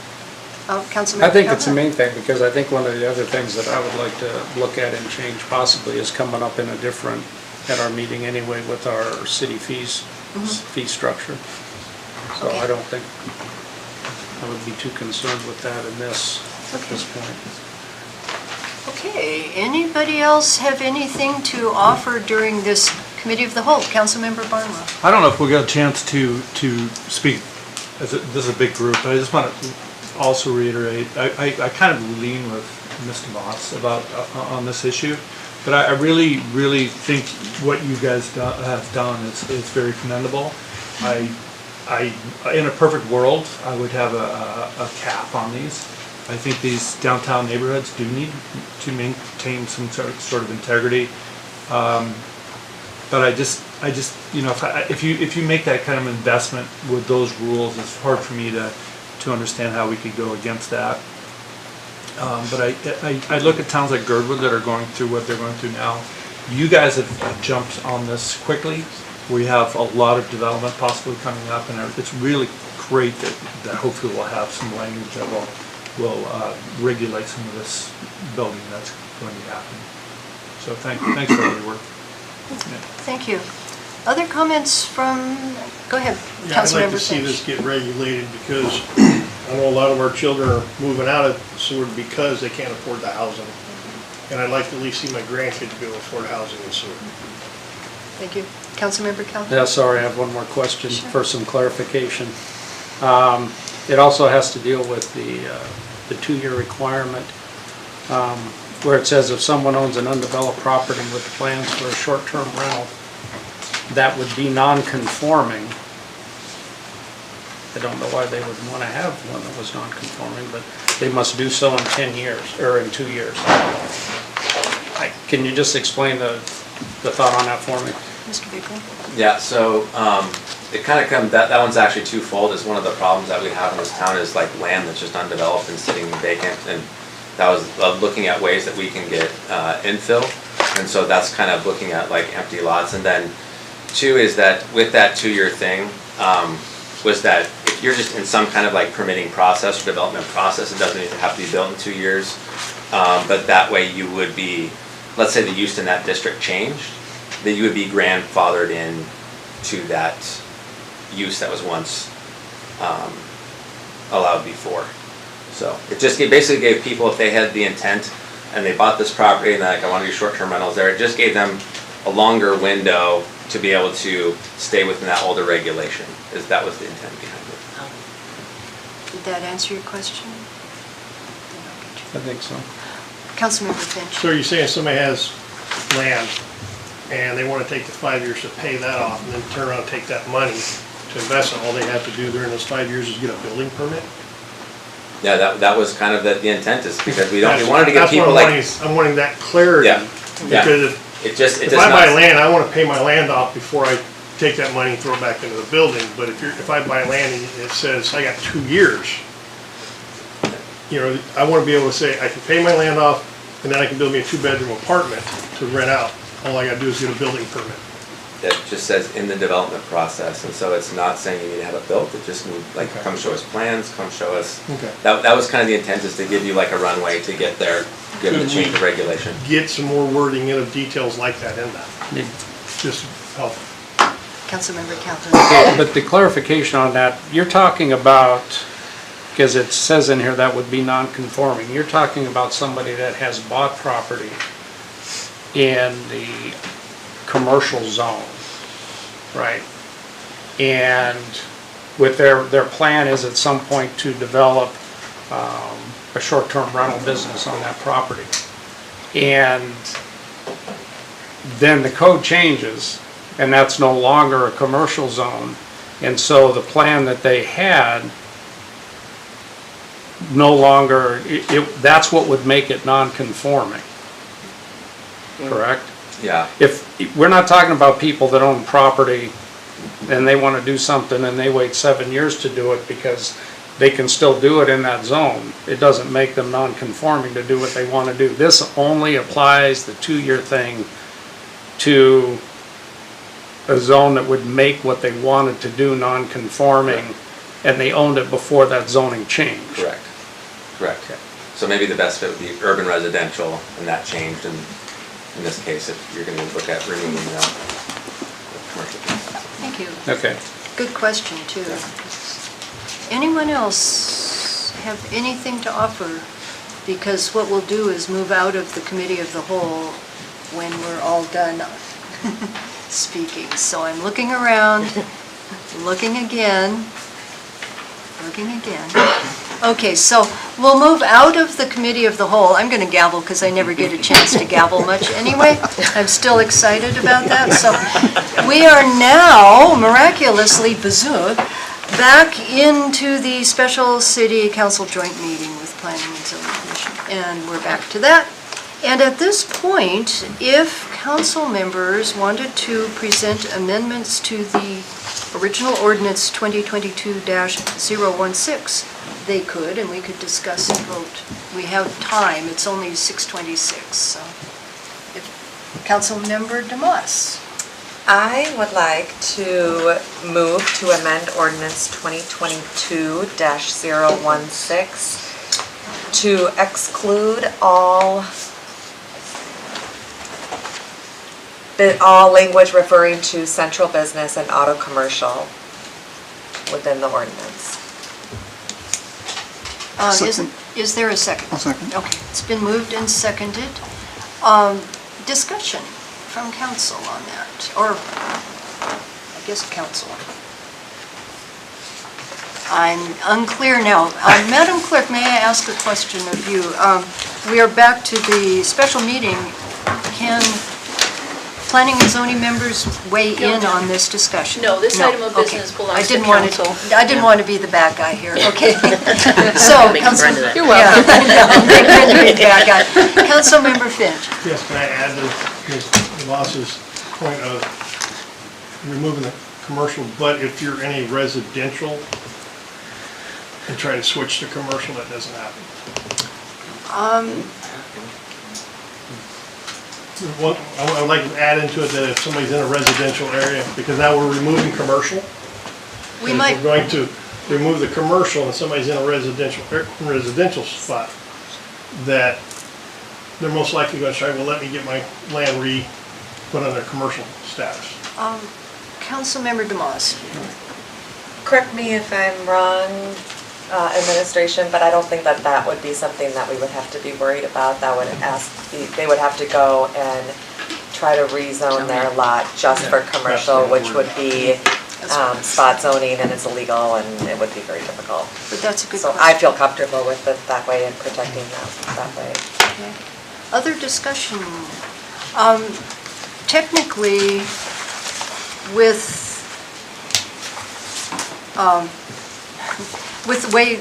Councilmember I think it's the Calhoun? main thing, because I think one of the other things that I would like to look at and change possibly is coming up in a different, at our meeting anyway, with our city fees, fee structure. So I don't think I would be too concerned with that in this, at this point. Okay, anybody else have anything to offer during this committee of the whole? Councilmember Barnwell. I don't know if we'll get a chance to speak, this is a big group, but I just want to also reiterate, I kind of lean with Mr. Moss about, on this issue, but I really think what you guys have done is very commendable. In a perfect world, I would have a cap on these. I think these downtown neighborhoods do need to maintain some sort of integrity. But I just, if you make that kind of investment with those rules, it's hard for me to understand how we could go against that. But I look at towns like Girdwood that are going through what they're going through now. You guys have jumped on this quickly. We have a lot of development possibly coming up, and it's really great that hopefully we'll have some language that will regulate some of this building that's going to happen. So thanks for all your work. Thank you. Other comments from, go ahead, Yeah, I'd like Councilmember to see Finch. this get regulated because I know a lot of our children are moving out of Seward because they can't afford the housing. And I'd like to at least see my grandkids be able to afford housing in Seward. Thank you. Councilmember Calhoun. Yeah, sorry, I have one more question for some clarification. It also has to deal with the 2-year requirement, where it says if someone owns an undeveloped property with plans for a short-term rental, that would be non-conforming. I don't know why they would want to have one that was non-conforming, but they must do so in 10 years, or in 2 years. Can you just explain the thought on that for me? Mr. Bickley? Yeah, so it kind of comes, that one's actually twofold. It's one of the problems that we have in this town is like land that's just undeveloped and sitting vacant, and that was looking at ways that we can get infill, and so that's kind of looking at like empty lots. And then 2 is that with that 2-year thing, was that if you're just in some kind of like permitting process or development process, it doesn't even have to be built in 2 years, but that way you would be, let's say the use in that district changed, that you would be grandfathered in to that use that was once allowed before. So it just basically gave people, if they had the intent and they bought this property and they're like, I want to do short-term rentals there, it just gave them a longer window to be able to stay within that older regulation, is that was the intent behind it. Did that answer your question? I think so. Councilmember Finch. So you're saying somebody has land and they want to take the 5 years to pay that off and then turn around and take that money to invest in, all they have to do during those 5 years is get a building permit? Yeah, that was kind of the intent, is because we wanted to give people like. I'm wanting that clarity. Yeah. Because if I buy land, I want to pay my land off before I take that money and throw it back into the building. But if I buy land and it says I got 2 years, I want to be able to say I can pay my land off and then I can build me a 2-bedroom apartment to rent out. All I gotta do is get a building permit. That just says in the development process, and so it's not saying you need to have it built, it just means like, come show us plans, come show us. Okay. That was kind of the intent, is to give you like a runway to get there, given the change of regulation. Get some more wording in of details like that in that. Just help. Councilmember Calhoun. But the clarification on that, you're talking about because it says in here that would be non-conforming. You're talking about somebody that has bought property in the commercial zone, right? And with their plan is at some point to develop a short-term rental business on that property. And then the code changes, and that's no longer a commercial zone. And so the plan that they had no longer, that's what would make it non-conforming, correct? Yeah. If, we're not talking about people that own property and they want to do something and they wait 7 years to do it because they can still do it in that zone. It doesn't make them non-conforming to do what they want to do. This only applies, the 2-year thing, to a zone that would make what they wanted to do non-conforming, and they owned it before that zoning changed. Correct. Correct. So maybe the best fit would be urban residential, and that changed, and in this case, if you're going to look at removing the commercial piece. Thank you. Okay. Good question, too. Anyone else have anything to offer? Because what we'll do is move out of the committee of the whole when we're all done speaking. So I'm looking around, looking again. Okay, so we'll move out of the committee of the whole. I'm going to gavel because I never get a chance to gavel much anyway. I'm still excited about that. So we are now miraculously back into the special city council joint meeting with Planning and Zoning Commission. And we're back to that. And at this point, if council members wanted to present amendments to the original ordinance 2022-016, they could, and we could discuss and vote. We have time, it's only 6:26, so. If Councilmember DeMoss. I would like to move to amend ordinance 2022-016 to exclude all language referring to central business and auto commercial within the ordinance. Is there a second? I'll second. Okay, it's been moved and seconded. Discussion from council on that, or I guess council. I'm unclear now. Madam Clerk, may I ask a question of you? We are back to the special meeting. Can planning and zoning members weigh in on this discussion? No, this item of business Okay. belongs to council. I didn't want to be the bad guy here, okay? So, Make Brenda that. You're welcome. Make Brenda be the bad guy. Councilmember Finch. Yes, can I add to Ms. Moss's point of removing the commercial, but if you're in a residential and try to switch to commercial, that doesn't happen. Well, I would like to add into it that if somebody's in a residential area, because now we're removing commercial. We and might. If we're going to remove the commercial and somebody's in a residential spot, that they're most likely going to try, well, let me get my land put on their commercial status. Councilmember DeMoss. Correct me if I'm wrong, administration, but I don't think that that would be something that we would have to be worried about. That would they would have to go and try to rezone their lot just for commercial, which would be spot zoning, and it's illegal, and it would be very difficult. But that's a good question. So I feel comfortable with it that way and protecting them that way. Okay. Other discussion. Technically, with the way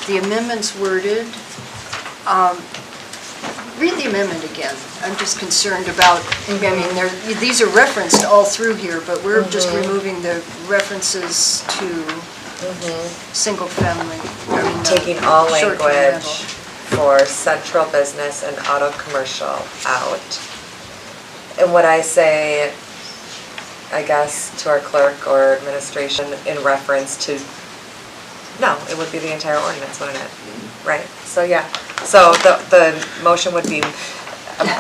the amendment's worded, read the amendment again. I'm just concerned about, I mean, these are referenced all through here, but we're just removing the references to single family. Taking all short-term language rental. for central business and auto commercial out. And what I say, I guess, to our clerk or administration in reference to, no, it would be the entire ordinance, wouldn't it? Right, so yeah. So the motion would be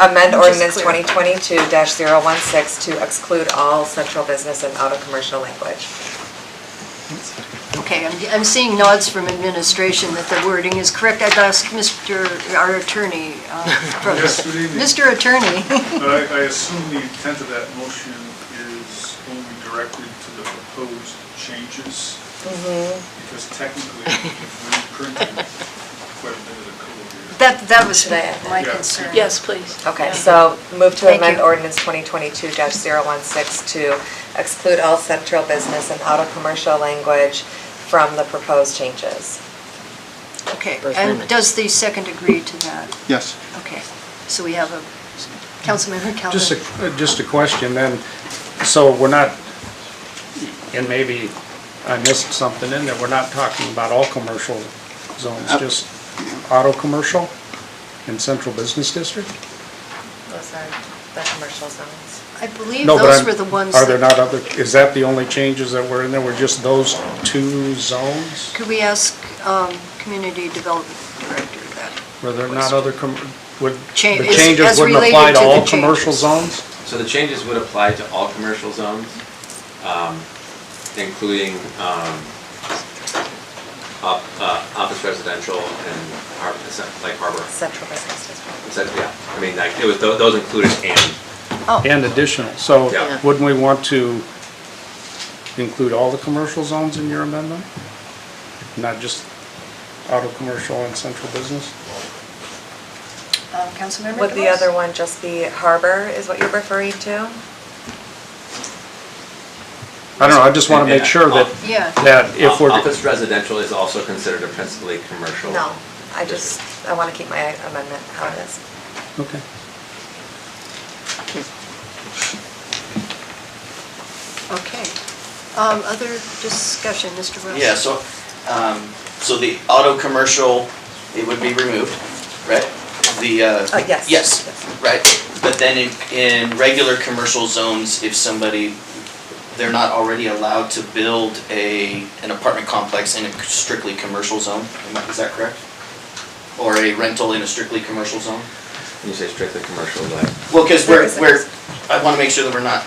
amend ordinance 2022-016 to exclude all central business and auto commercial language. Okay, I'm seeing nods from administration that the wording is correct. I'd ask our attorney first. Yes, good evening. Mr. Attorney. I assume the intent of that motion is only directed to the proposed changes? Because technically, we printed quite a bit of the code here. That was my Yeah. concern. Yes, please. Okay, so move to Thank amend you. ordinance 2022-016 to exclude all central business and auto commercial language from the proposed changes. Okay, First and Amendment. does the second agree to that? Yes. Okay, so we have a, Councilmember Calvin. Just a question then, so we're not, and maybe I missed something in there, we're not talking about all commercial zones, just auto commercial in central business district? Those are the commercial zones. I believe No, but those I'm- were the ones. Are there that- not other, is that the only changes that were in there, were just those two zones? Could we ask Community Development Director that? Were there not other, would, Cha- the as changes wouldn't related apply to to the all commercial changes. zones? So the changes would apply to all commercial zones, including office residential and like harbor. Central business district. Yeah, I mean, like, it was, those included and. And additional, so Yeah. wouldn't we want to include all the commercial zones in your amendment? Not just auto commercial and central business? Councilmember Would the DeMoss? other one just be harbor is what you're referring to? I don't know, I just want to make sure that, Yeah. that if we're. Office residential is also considered a principally commercial. No, I want to keep my amendment how it is. Okay. Okay. Other discussion, Mr. Wells? Yeah, so the auto commercial, it would be removed, right? Yes. Yes, right. But then in regular commercial zones, if somebody, they're not already allowed to build an apartment complex in a strictly commercial zone, is that correct? Or a rental in a strictly commercial zone? When you say strictly commercial, like. Well, because I want to make sure that we're not,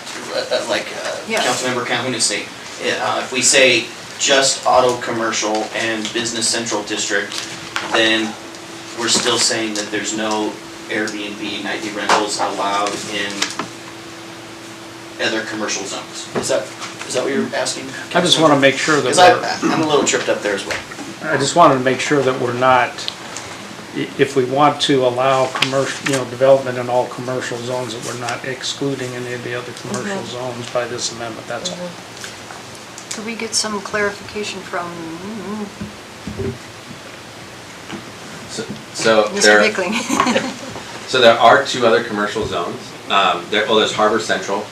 like Yeah. Councilmember Calhoun is saying, if we say just auto commercial and business central district, then we're still saying that there's no Airbnb nightly rentals allowed in other commercial zones. Is that what you're asking? I just want to make sure that Because we're. I'm a little tripped up there as well. I just wanted to make sure that we're not, if we want to allow commercial, development in all commercial zones, that we're not excluding any of the other commercial zones by this amendment, that's all. Could we get some clarification from So Mr. there, Bickling? so there are two other commercial zones. There's Harbor Central.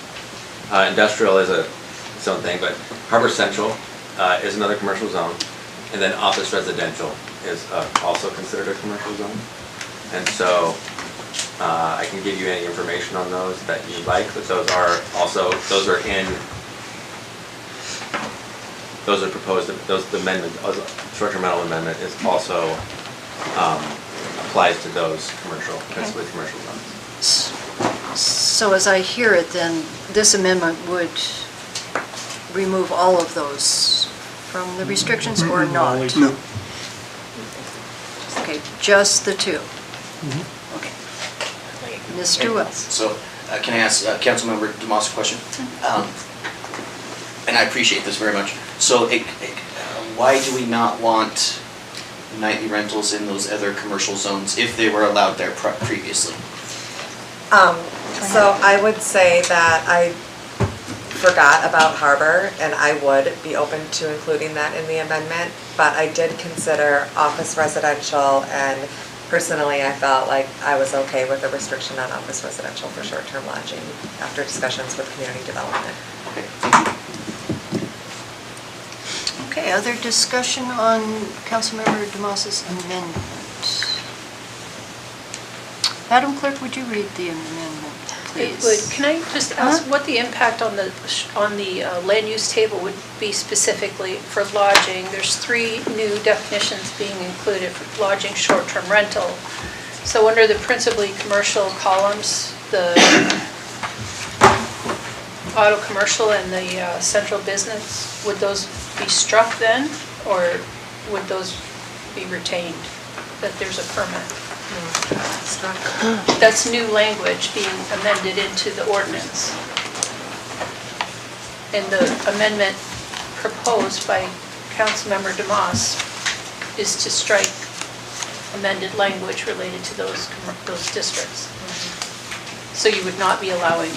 Industrial is its own thing, but Harbor Central is another commercial zone. And then office residential is also considered a commercial zone. And so I can give you any information on those that you like, but those are proposed, the amendment, short-term rental amendment is also applies to those principally commercial zones. So as I hear it, then, this amendment would remove all of those from the restrictions or not? No. Okay, just the two? Okay. Mr. Wells? So can I ask Councilmember DeMoss a question? And I appreciate this very much. So why do we not want nightly rentals in those other commercial zones if they were allowed there previously? So I would say that I forgot about harbor, and I would be open to including that in the amendment, but I did consider office residential, and personally, I felt like I was okay with a restriction on office residential for short-term lodging after discussions with community development. Okay, thank you. Okay, other discussion on Councilmember DeMoss's amendment? Madam Clerk, would you read the amendment, It please? would. Can I just ask what the impact on the land use table would be specifically for lodging? There's 3 new definitions being included for lodging short-term rental. So under the principally commercial columns, auto commercial and the central business, would those be struck then? Or would those be retained, that there's a permit? That's new language being amended into the ordinance. And the amendment proposed by Councilmember DeMoss is to strike amended language related to those districts. So you would not be allowing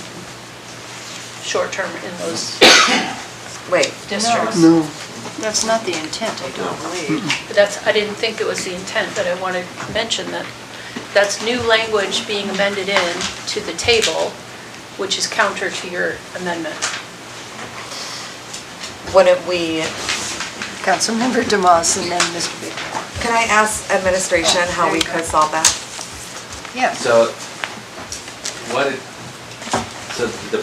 short-term in those districts. No. That's not the intent, I don't believe. But I didn't think it was the intent, but I want to mention that that's new language being amended in to the table, which is counter to your amendment. Wouldn't we, Councilmember DeMoss and then Mr. Bickling. can I ask administration how we could solve that? Yeah. So,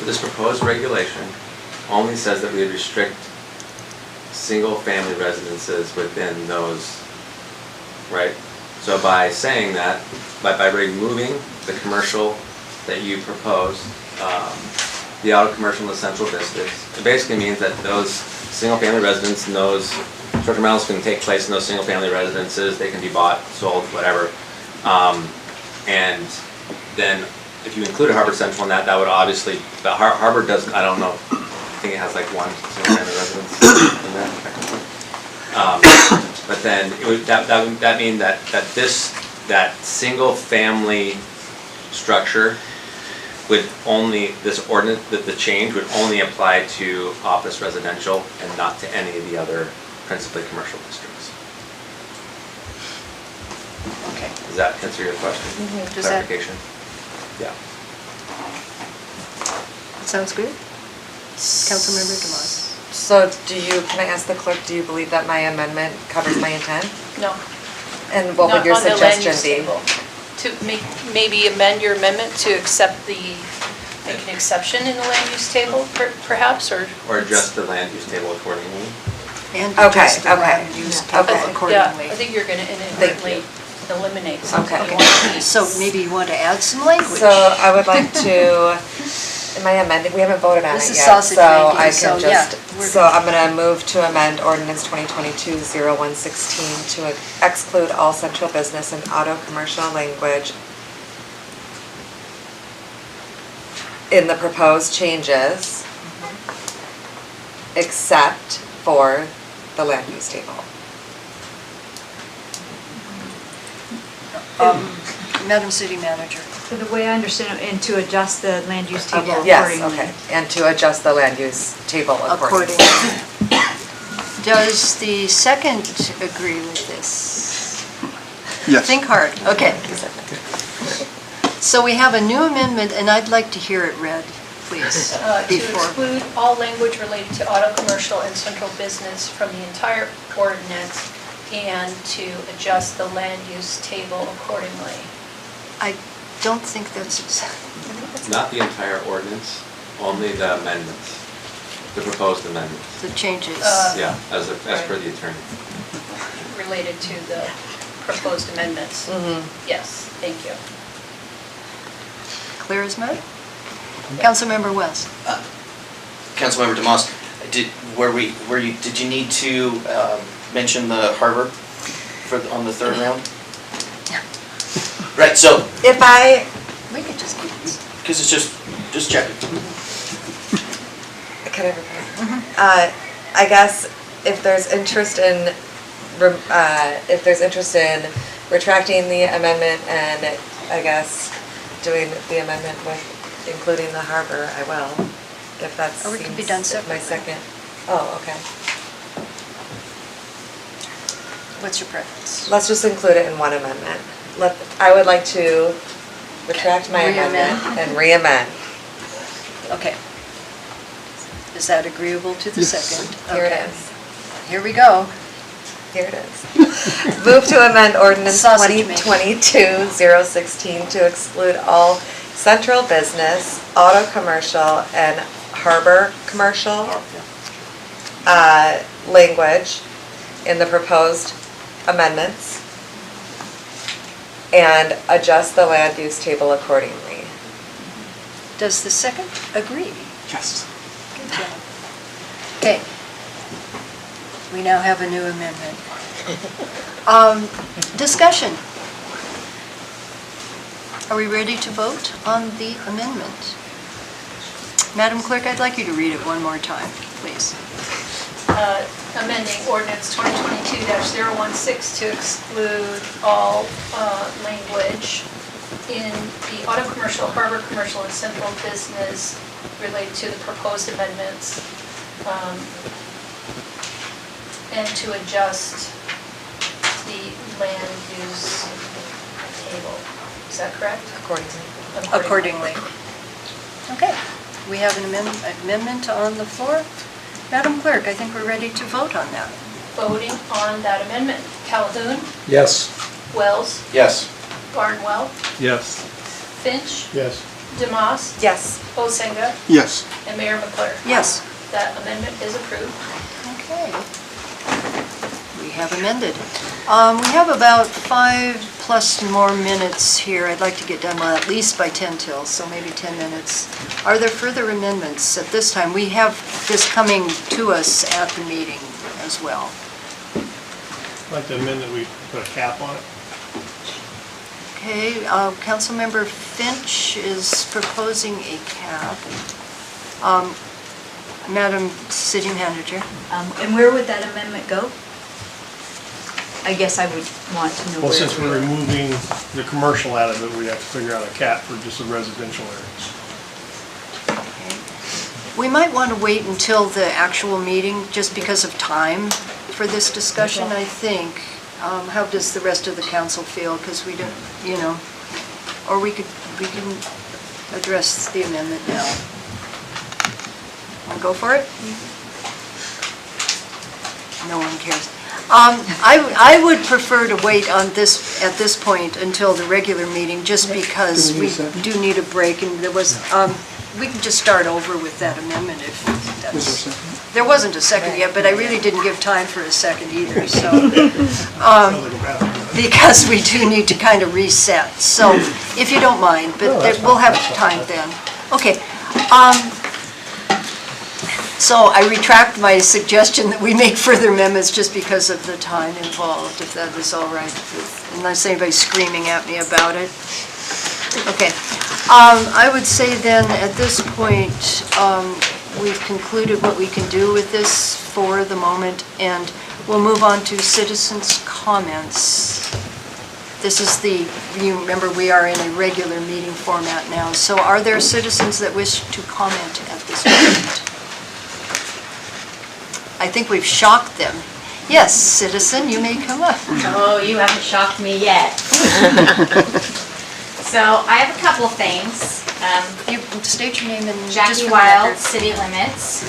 this proposed regulation only says that we restrict single-family residences within those, right? So by saying that, by removing the commercial that you proposed, the auto commercial in the central districts, it basically means that those single-family residents and those short-term rentals can take place in those single-family residences. They can be bought, sold, whatever. And then if you include a Harbor Central in that, that would obviously, the Harbor doesn't, I don't know, I think it has like one single-family residence in there. But then it would, that mean that that single-family structure would only, this ordinance, that the change would only apply to office residential and not to any of the other principally commercial districts. Okay. Does that answer your question? Does that- Clarification? Yeah. Sounds good? Councilmember DeMoss. So can I ask the clerk, do you believe that my amendment covers my intent? No. And what would your Not on the land suggestion use be? table. To maybe amend your amendment to accept make an exception in the land use table, perhaps, or? Or adjust the land use table accordingly? And Okay, adjust the okay, land use table okay. accordingly. Yeah, I think you're going to inadvertently eliminate something Okay. you want to keep. So maybe you want to add some language. So I would like to, am I amending, we haven't voted on This it is yet, sausage so making, I so can yeah, just, we're so I'm gonna move to amend ordinance 2022-0116 to exclude all central business and auto commercial language in the proposed changes, except for the land use table. Madam City Manager. So the way I understand it, and to adjust the land use table accordingly. Yes, okay, and to adjust the land use table accordingly. Does the second agree with this? Yes. Think hard, okay. So we have a new amendment, and I'd like to hear it read, please, To before. exclude all language related to auto commercial and central business from the entire ordinance and to adjust the land use table accordingly. I don't think that's, Not the entire ordinance, only the amendments, the proposed amendments. the changes. Yeah, as per the attorney. Related to the proposed amendments. Yes, thank you. Clear as mud? Councilmember West. Councilmember DeMoss, did you need to mention the harbor on the third round? Right, so, If I, We could just keep this. because it's just checking. can I reply? I guess if there's interest in, retracting the amendment and I guess doing the amendment with including the harbor, I will. If that's Or we could be done my separately. second. Oh, okay. What's your preference? Let's just include it in one amendment. I would like to retract my amendment and re-amend. Okay. Is that agreeable to the second? Here it Okay. is. Here we go. Here it is. Move to amend ordinance Sausage making. 2022-016 to exclude all central business, auto commercial, and harbor commercial language in the proposed amendments and adjust the land use table accordingly. Does the second agree? Yes. Okay. We now have a new amendment. Discussion. Are we ready to vote on the amendment? Madam Clerk, I'd like you to read it one more time, please. Amending ordinance 2022-016 to exclude all language in the auto commercial, harbor commercial, and central business related to the proposed amendments, and to adjust the land use table. Is that correct? Accordingly. Okay, we have an amendment on the floor. Madam Clerk, I think we're ready to vote on that. Voting on that amendment. Calhoun, Yes. Wells, Yes. Barnwell, Yes. Finch, Yes. DeMoss, Yes. Bosenga, Yes. and Mayor McClure. Yes. That amendment is approved. Okay. We have amended. We have about 5+ more minutes here. I'd like to get done at least by 10 till, so maybe 10 minutes. Are there further amendments at this time? We have this coming to us at the meeting as well. I'd like to amend that we put a cap on it. Okay, Councilmember Finch is proposing a cap. Madam City Manager. And where would that amendment go? I guess I would want to know where. Well, since we're removing the commercial out of it, we have to figure out a cap for just the residential areas. We might want to wait until the actual meeting, just because of time for this discussion, I think. How does the rest of the council feel? Because we don't, you know, or we can address the amendment now. Want to go for it? No one cares. I would prefer to wait on this, at this point, until the regular meeting, just because we do need a break, and there was, we can just start over with that amendment if that's... There wasn't a second yet, but I really didn't give time for a second either, so... Because we do need to kind of reset, so if you don't mind, but we'll have time then. Okay. So I retract my suggestion that we make further amendments just because of the time involved, if that is all right, unless anybody's screaming at me about it. Okay. I would say then, at this point, we've concluded what we can do with this for the moment, and we'll move on to citizens' comments. This is the, you remember, we are in a regular meeting format now, so are there citizens that wish to comment at this point? I think we've shocked them. Yes, citizen, you may come up. Oh, you haven't shocked me yet. So I have a couple of things. You state your name and just Jackie for the Wild, record. City Limits.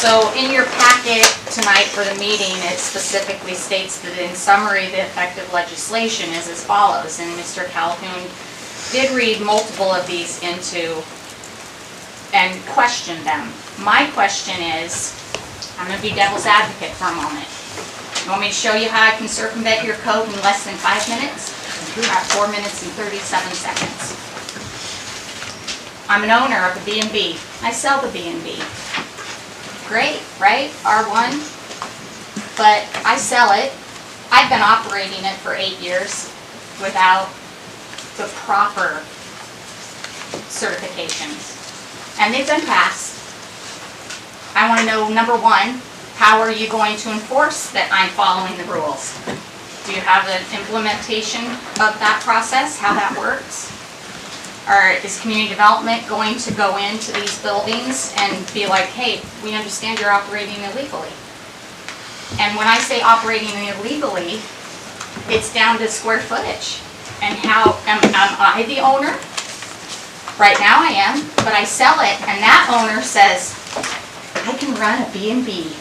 So in your packet tonight for the meeting, it specifically states that in summary, the effective legislation is as follows. And Mr. Calhoun did read multiple of these into and questioned them. My question is, I'm going to be devil's advocate for a moment. You want me to show you how I can circumvent your code in less than 5 minutes? At 4 minutes and 37 seconds. I'm an owner of a B&B. I sell the B&B. Great, right? R1. But I sell it. I've been operating it for 8 years without the proper certifications. And they've been passed. I want to know, number one, how are you going to enforce that I'm following the rules? Do you have an implementation of that process, how that works? Or is community development going to go into these buildings and be like, hey, we understand you're operating illegally? And when I say operating illegally, it's down to square footage. And how, am I the owner? Right now I am, but I sell it, and that owner says, I can run a B&B.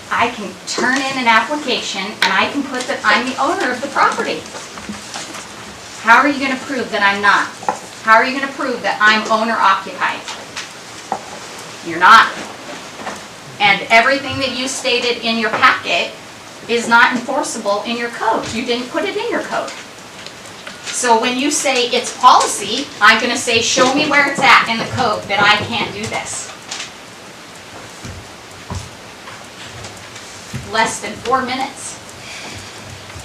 I can turn in an application, and I can put that I'm the owner of the property. How are you going to prove that I'm not? How are you going to prove that I'm owner occupied? You're not. And everything that you stated in your packet is not enforceable in your code. You didn't put it in your code. So when you say it's policy, I'm going to say, show me where it's at in the code that I can't do this. less than 4 minutes.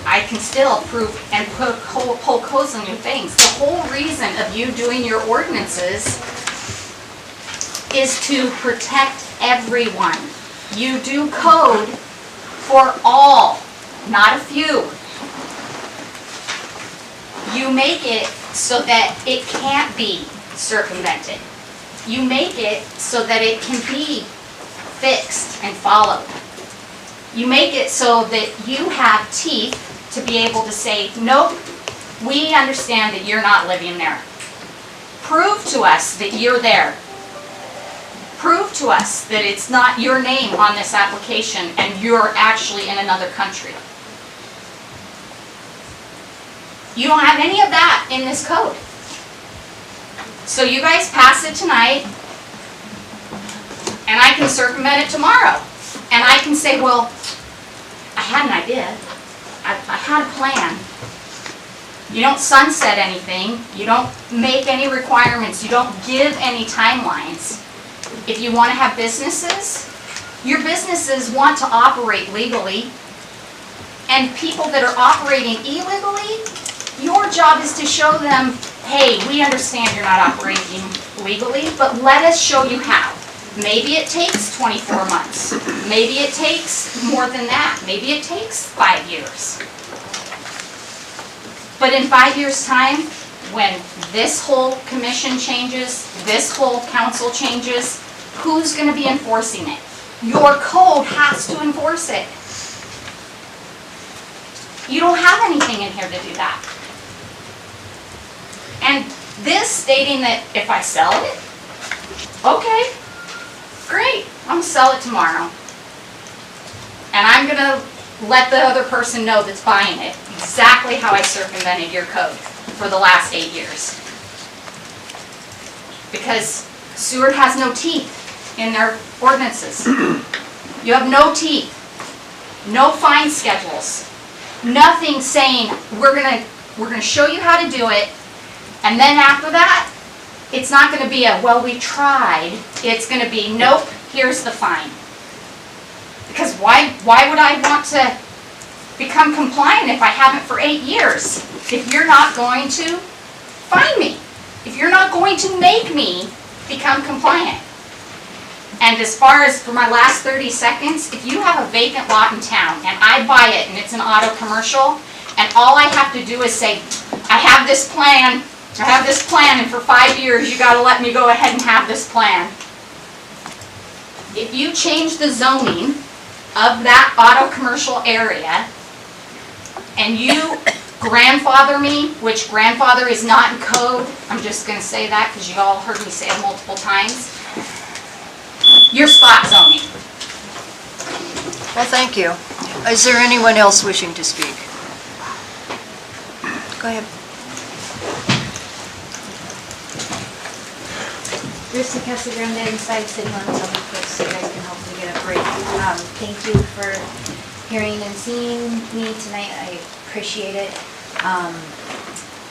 I can still approve and pull codes on your things. The whole reason of you doing your ordinances is to protect everyone. You do code for all, not a few. You make it so that it can't be circumvented. You make it so that it can be fixed and followed. You make it so that you have teeth to be able to say, nope, we understand that you're not living there. Prove to us that you're there. Prove to us that it's not your name on this application and you're actually in another country. You don't have any of that in this code. So you guys pass it tonight, and I can circumvent it tomorrow. And I can say, well, I had an idea. I had a plan. You don't sunset anything. You don't make any requirements. You don't give any timelines. If you want to have businesses, your businesses want to operate legally. And people that are operating illegally, your job is to show them, hey, we understand you're not operating legally, but let us show you how. Maybe it takes 24 months. Maybe it takes more than that. Maybe it takes 5 years. But in 5 years' time, when this whole commission changes, this whole council changes, who's going to be enforcing it? Your code has to enforce it. You don't have anything in here to do that. And this stating that if I sell it, okay, great, I'm going to sell it tomorrow. And I'm going to let the other person know that's buying it exactly how I circumvented your code for the last 8 years. Because Seward has no teeth in their ordinances. You have no teeth, no fine schedules, nothing saying we're gonna show you how to do it, and then after that, it's not going to be a, well, we tried. It's going to be, nope, here's the fine. Because why would I want to become compliant if I haven't for 8 years? If you're not going to fine me. If you're not going to make me become compliant. And as far as for my last 30 seconds, if you have a vacant lot in town and I buy it and it's an auto commercial, and all I have to do is say, I have this plan, and for 5 years you got to let me go ahead and have this plan. If you change the zoning of that auto commercial area and you grandfather me, which grandfather is not in code, I'm just going to say that because you all heard me say it multiple times, you're spot zoning. Well, thank you. Is there anyone else wishing to speak? Go ahead. Bruce and Casa Grande inside City Limits, I'll be quick so you guys can hopefully get a break. Thank you for hearing and seeing me tonight. I appreciate it.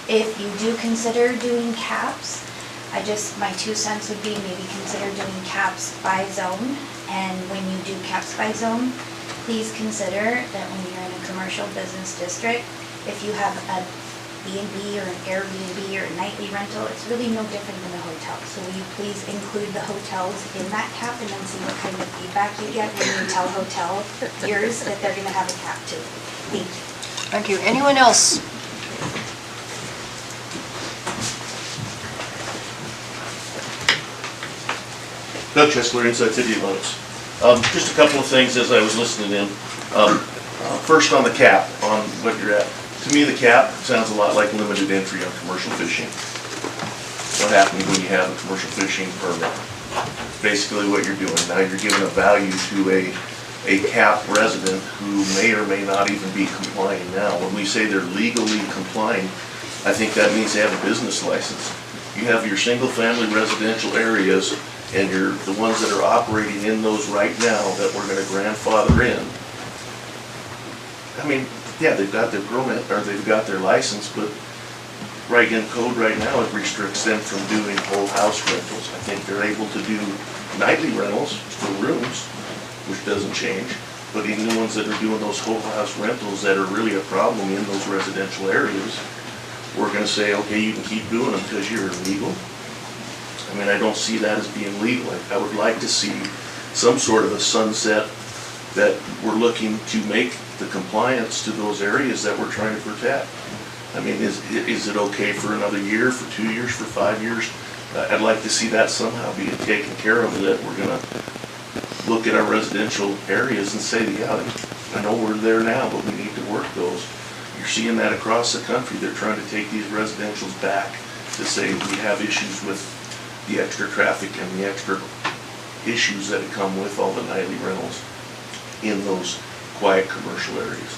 If you do consider doing caps, my 2 cents would be maybe consider doing caps by zone. And when you do caps by zone, please consider that when you're in a commercial business district, if you have a B&B or an Airbnb or a nightly rental, it's really no different than a hotel. So will you please include the hotels in that cap and then see what kind of feedback you get when you tell hotel yours that they're going to have a cap too. Thank you. Thank you. Anyone else? Doug Chesler, Inside City Limits. Just a couple of things as I was listening in. First on the cap, on what you're at. To me, the cap sounds a lot like limited entry on commercial fishing. What happens when you have a commercial fishing permit? Basically what you're doing. Now you're giving a value to a cap resident who may or may not even be complying now. When we say they're legally complying, I think that means they have a business license. You have your single-family residential areas, and you're the ones that are operating in those right now that we're going to grandfather in. I mean, yeah, they've got their permit, or they've got their license, but right in code right now, it restricts them from doing whole house rentals. I think they're able to do nightly rentals for rooms, which doesn't change. But even the ones that are doing those whole house rentals that are really a problem in those residential areas, we're gonna say, okay, you can keep doing them because you're illegal. I mean, I don't see that as being legal. I would like to see some sort of a sunset that we're looking to make the compliance to those areas that we're trying to protect. I mean, is it okay for another year, for 2 years, for 5 years? I'd like to see that somehow being taken care of, that we're gonna look at our residential areas and say, yeah, I know we're there now, but we need to work those. You're seeing that across the country. They're trying to take these residentials back to say we have issues with the extra traffic and the extra issues that come with all the nightly rentals in those quiet commercial areas.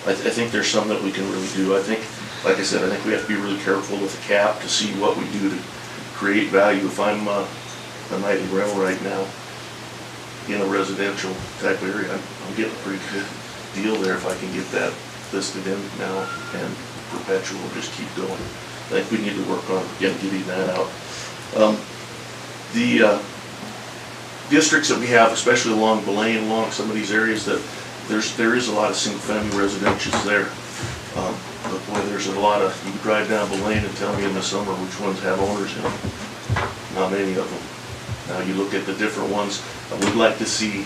I think there's some that we can really do. I think, like I said, I think we have to be really careful with the cap to see what we do to create value. If I'm a nightly rental right now in a residential type area, I'm getting a pretty good deal there if I can get that listed in now and perpetual, just keep going. I think we need to work on getting that out. The districts that we have, especially along Blaine, along some of these areas, that there is a lot of single-family residentials there. But boy, there's a lot of, you can drive down Blaine and tell me in the summer which ones have owners in them. Not many of them. Now you look at the different ones, I would like to see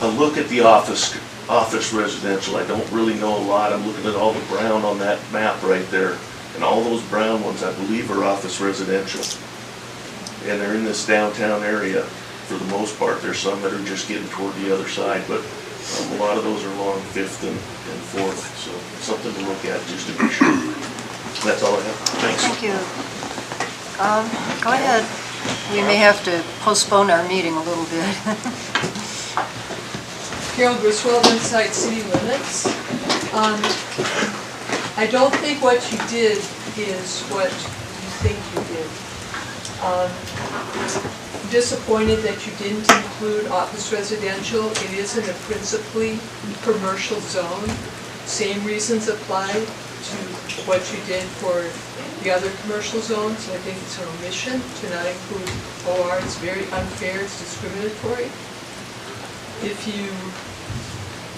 a look at the office residential. I don't really know a lot. I'm looking at all the brown on that map right there. And all those brown ones, I believe, are office residential. And they're in this downtown area for the most part. There's some that are just getting toward the other side, but a lot of those are along 5th and 4th. So something to look at just to be sure. That's all I have. Thanks. Thank you. Go ahead. We may have to postpone our meeting a little bit. Carol Griswold, Inside City Limits. I don't think what you did is what you think you did. Disappointed that you didn't include office residential. It is in a principally commercial zone. Same reasons apply to what you did for the other commercial zones. I think it's an omission to not include OR. It's very unfair, it's discriminatory. If you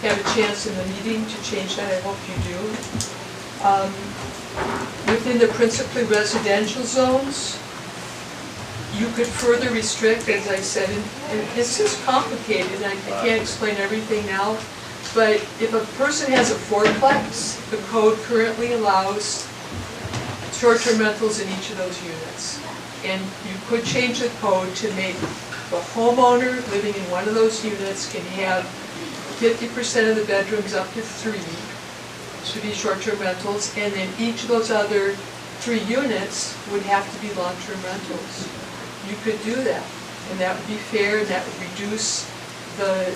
have a chance in the meeting to change that, I hope you do. Within the principally residential zones, you could further restrict, as I said, and this is complicated, I can't explain everything now, but if a person has a fourplex, the code currently allows short-term rentals in each of those units. And you could change the code to make the homeowner living in one of those units can have 50% of the bedrooms up to 3 to be short-term rentals, and then each of those other 3 units would have to be long-term rentals. You could do that, and that would be fair, and that would reduce the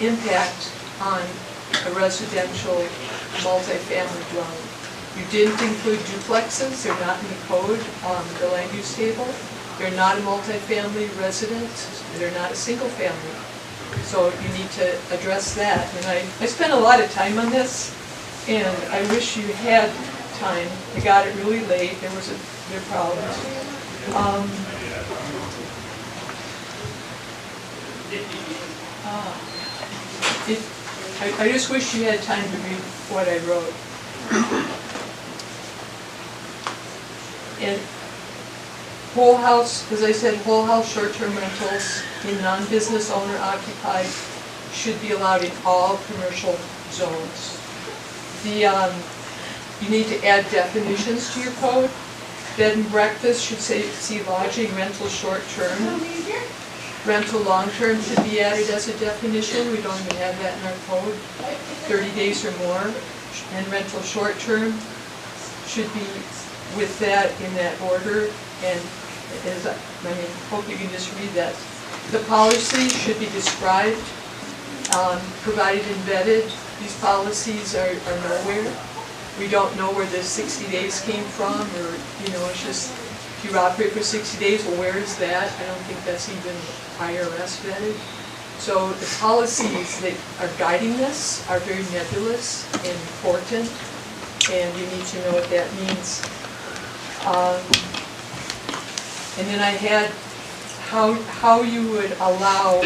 impact on a residential multifamily dwelling. You didn't include duplexes, they're not in the code, the land use table. They're not a multifamily residence, they're not a single family. So you need to address that. And I spent a lot of time on this, and I wish you had time. I got it really late, there were problems. I just wish you had time to read what I wrote. And whole house, as I said, whole house short-term rentals in non-business owner occupied should be allowed in all commercial zones. You need to add definitions to your code. Bed and breakfast should see lodging, rental short-term. Rental long-term should be added as a definition. We don't even have that in our code. 30 days or more. And rental short-term should be with that in that order. And hope you can just read that. The policy should be described, provided embedded. These policies are nowhere. We don't know where the 60 days came from, or, it's just, if you operate for 60 days, well, where is that? I don't think that's even IRS vetted. So the policies that are guiding this are very nebulous and important, and you need to know what that means. And then I had how you would allow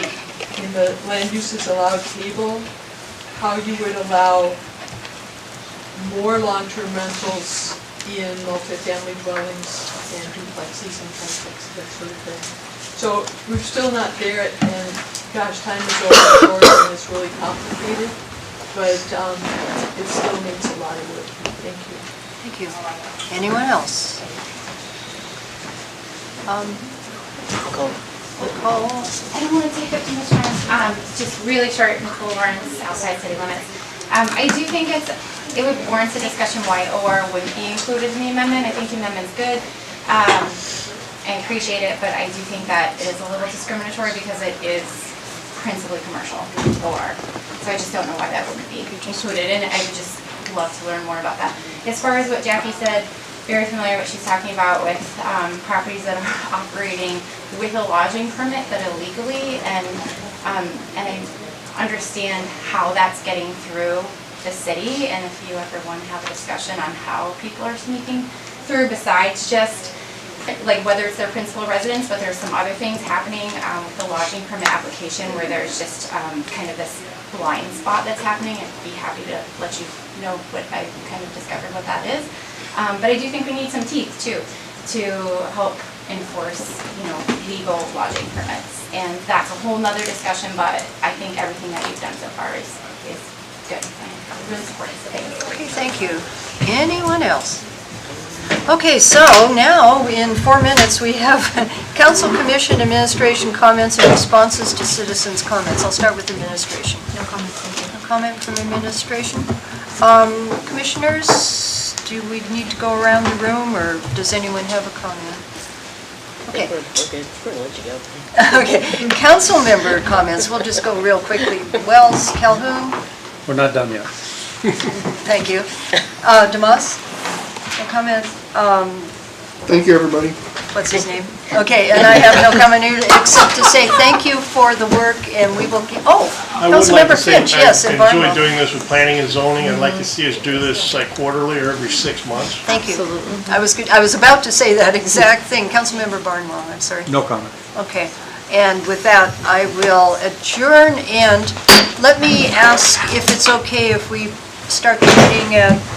in the land uses allowed table, how you would allow more long-term rentals in multifamily dwellings and duplexes and triplexes, that sort of thing. So we're still not there, and gosh, time is over short and it's really complicated, but it still needs a lot of work. Thank you. Thank you. Anyone else? Nicole? I don't want to take up too much time. Just really short, Nicole Lawrence, outside city limits. I do think it would warrant a discussion why OR wouldn't be included in the amendment. I think the amendment's good. I appreciate it, but I do think that it is a little discriminatory because it is principally commercial OR. So I just don't know why that wouldn't be included, and I would just love to learn more about that. As far as what Jackie said, very familiar what she's talking about with properties that are operating with a lodging permit but illegally, and I understand how that's getting through the city, and if you ever want to have a discussion on how people are sneaking through besides just like whether it's their principal residence, but there's some other things happening with the lodging permit application where there's just kind of this blind spot that's happening. I'd be happy to let you know what I kind of discovered what that is. But I do think we need some teeth too to help enforce, legal lodging permits. And that's a whole nother discussion, but I think everything that you've done so far is good. I'm really supportive, so thank you. Okay, thank you. Anyone else? Okay, so now in 4 minutes, we have council, commission, administration comments and responses to citizens' comments. I'll start with administration. No comments, thank you. No comment from administration. Commissioners, do we need to go around the room, or does anyone have a comment? Okay. We're good. We're gonna let you go. Okay, council member comments. We'll just go real quickly. Wells, Calhoun? We're not done yet. Thank you. Demas? No comment? Thank you, everybody. What's his name? Okay, and I have no comment either, except to say thank you for the work, and we will, I would like to Councilmember say, Finch, yes, I enjoy environmental. doing this with planning and zoning. I'd like to see us do this like quarterly or every 6 months. Thank you. I was about to say that exact thing. Councilmember Barnwell, I'm sorry. No comment. Okay, and with that, I will adjourn, and let me ask if it's okay if we start the meeting at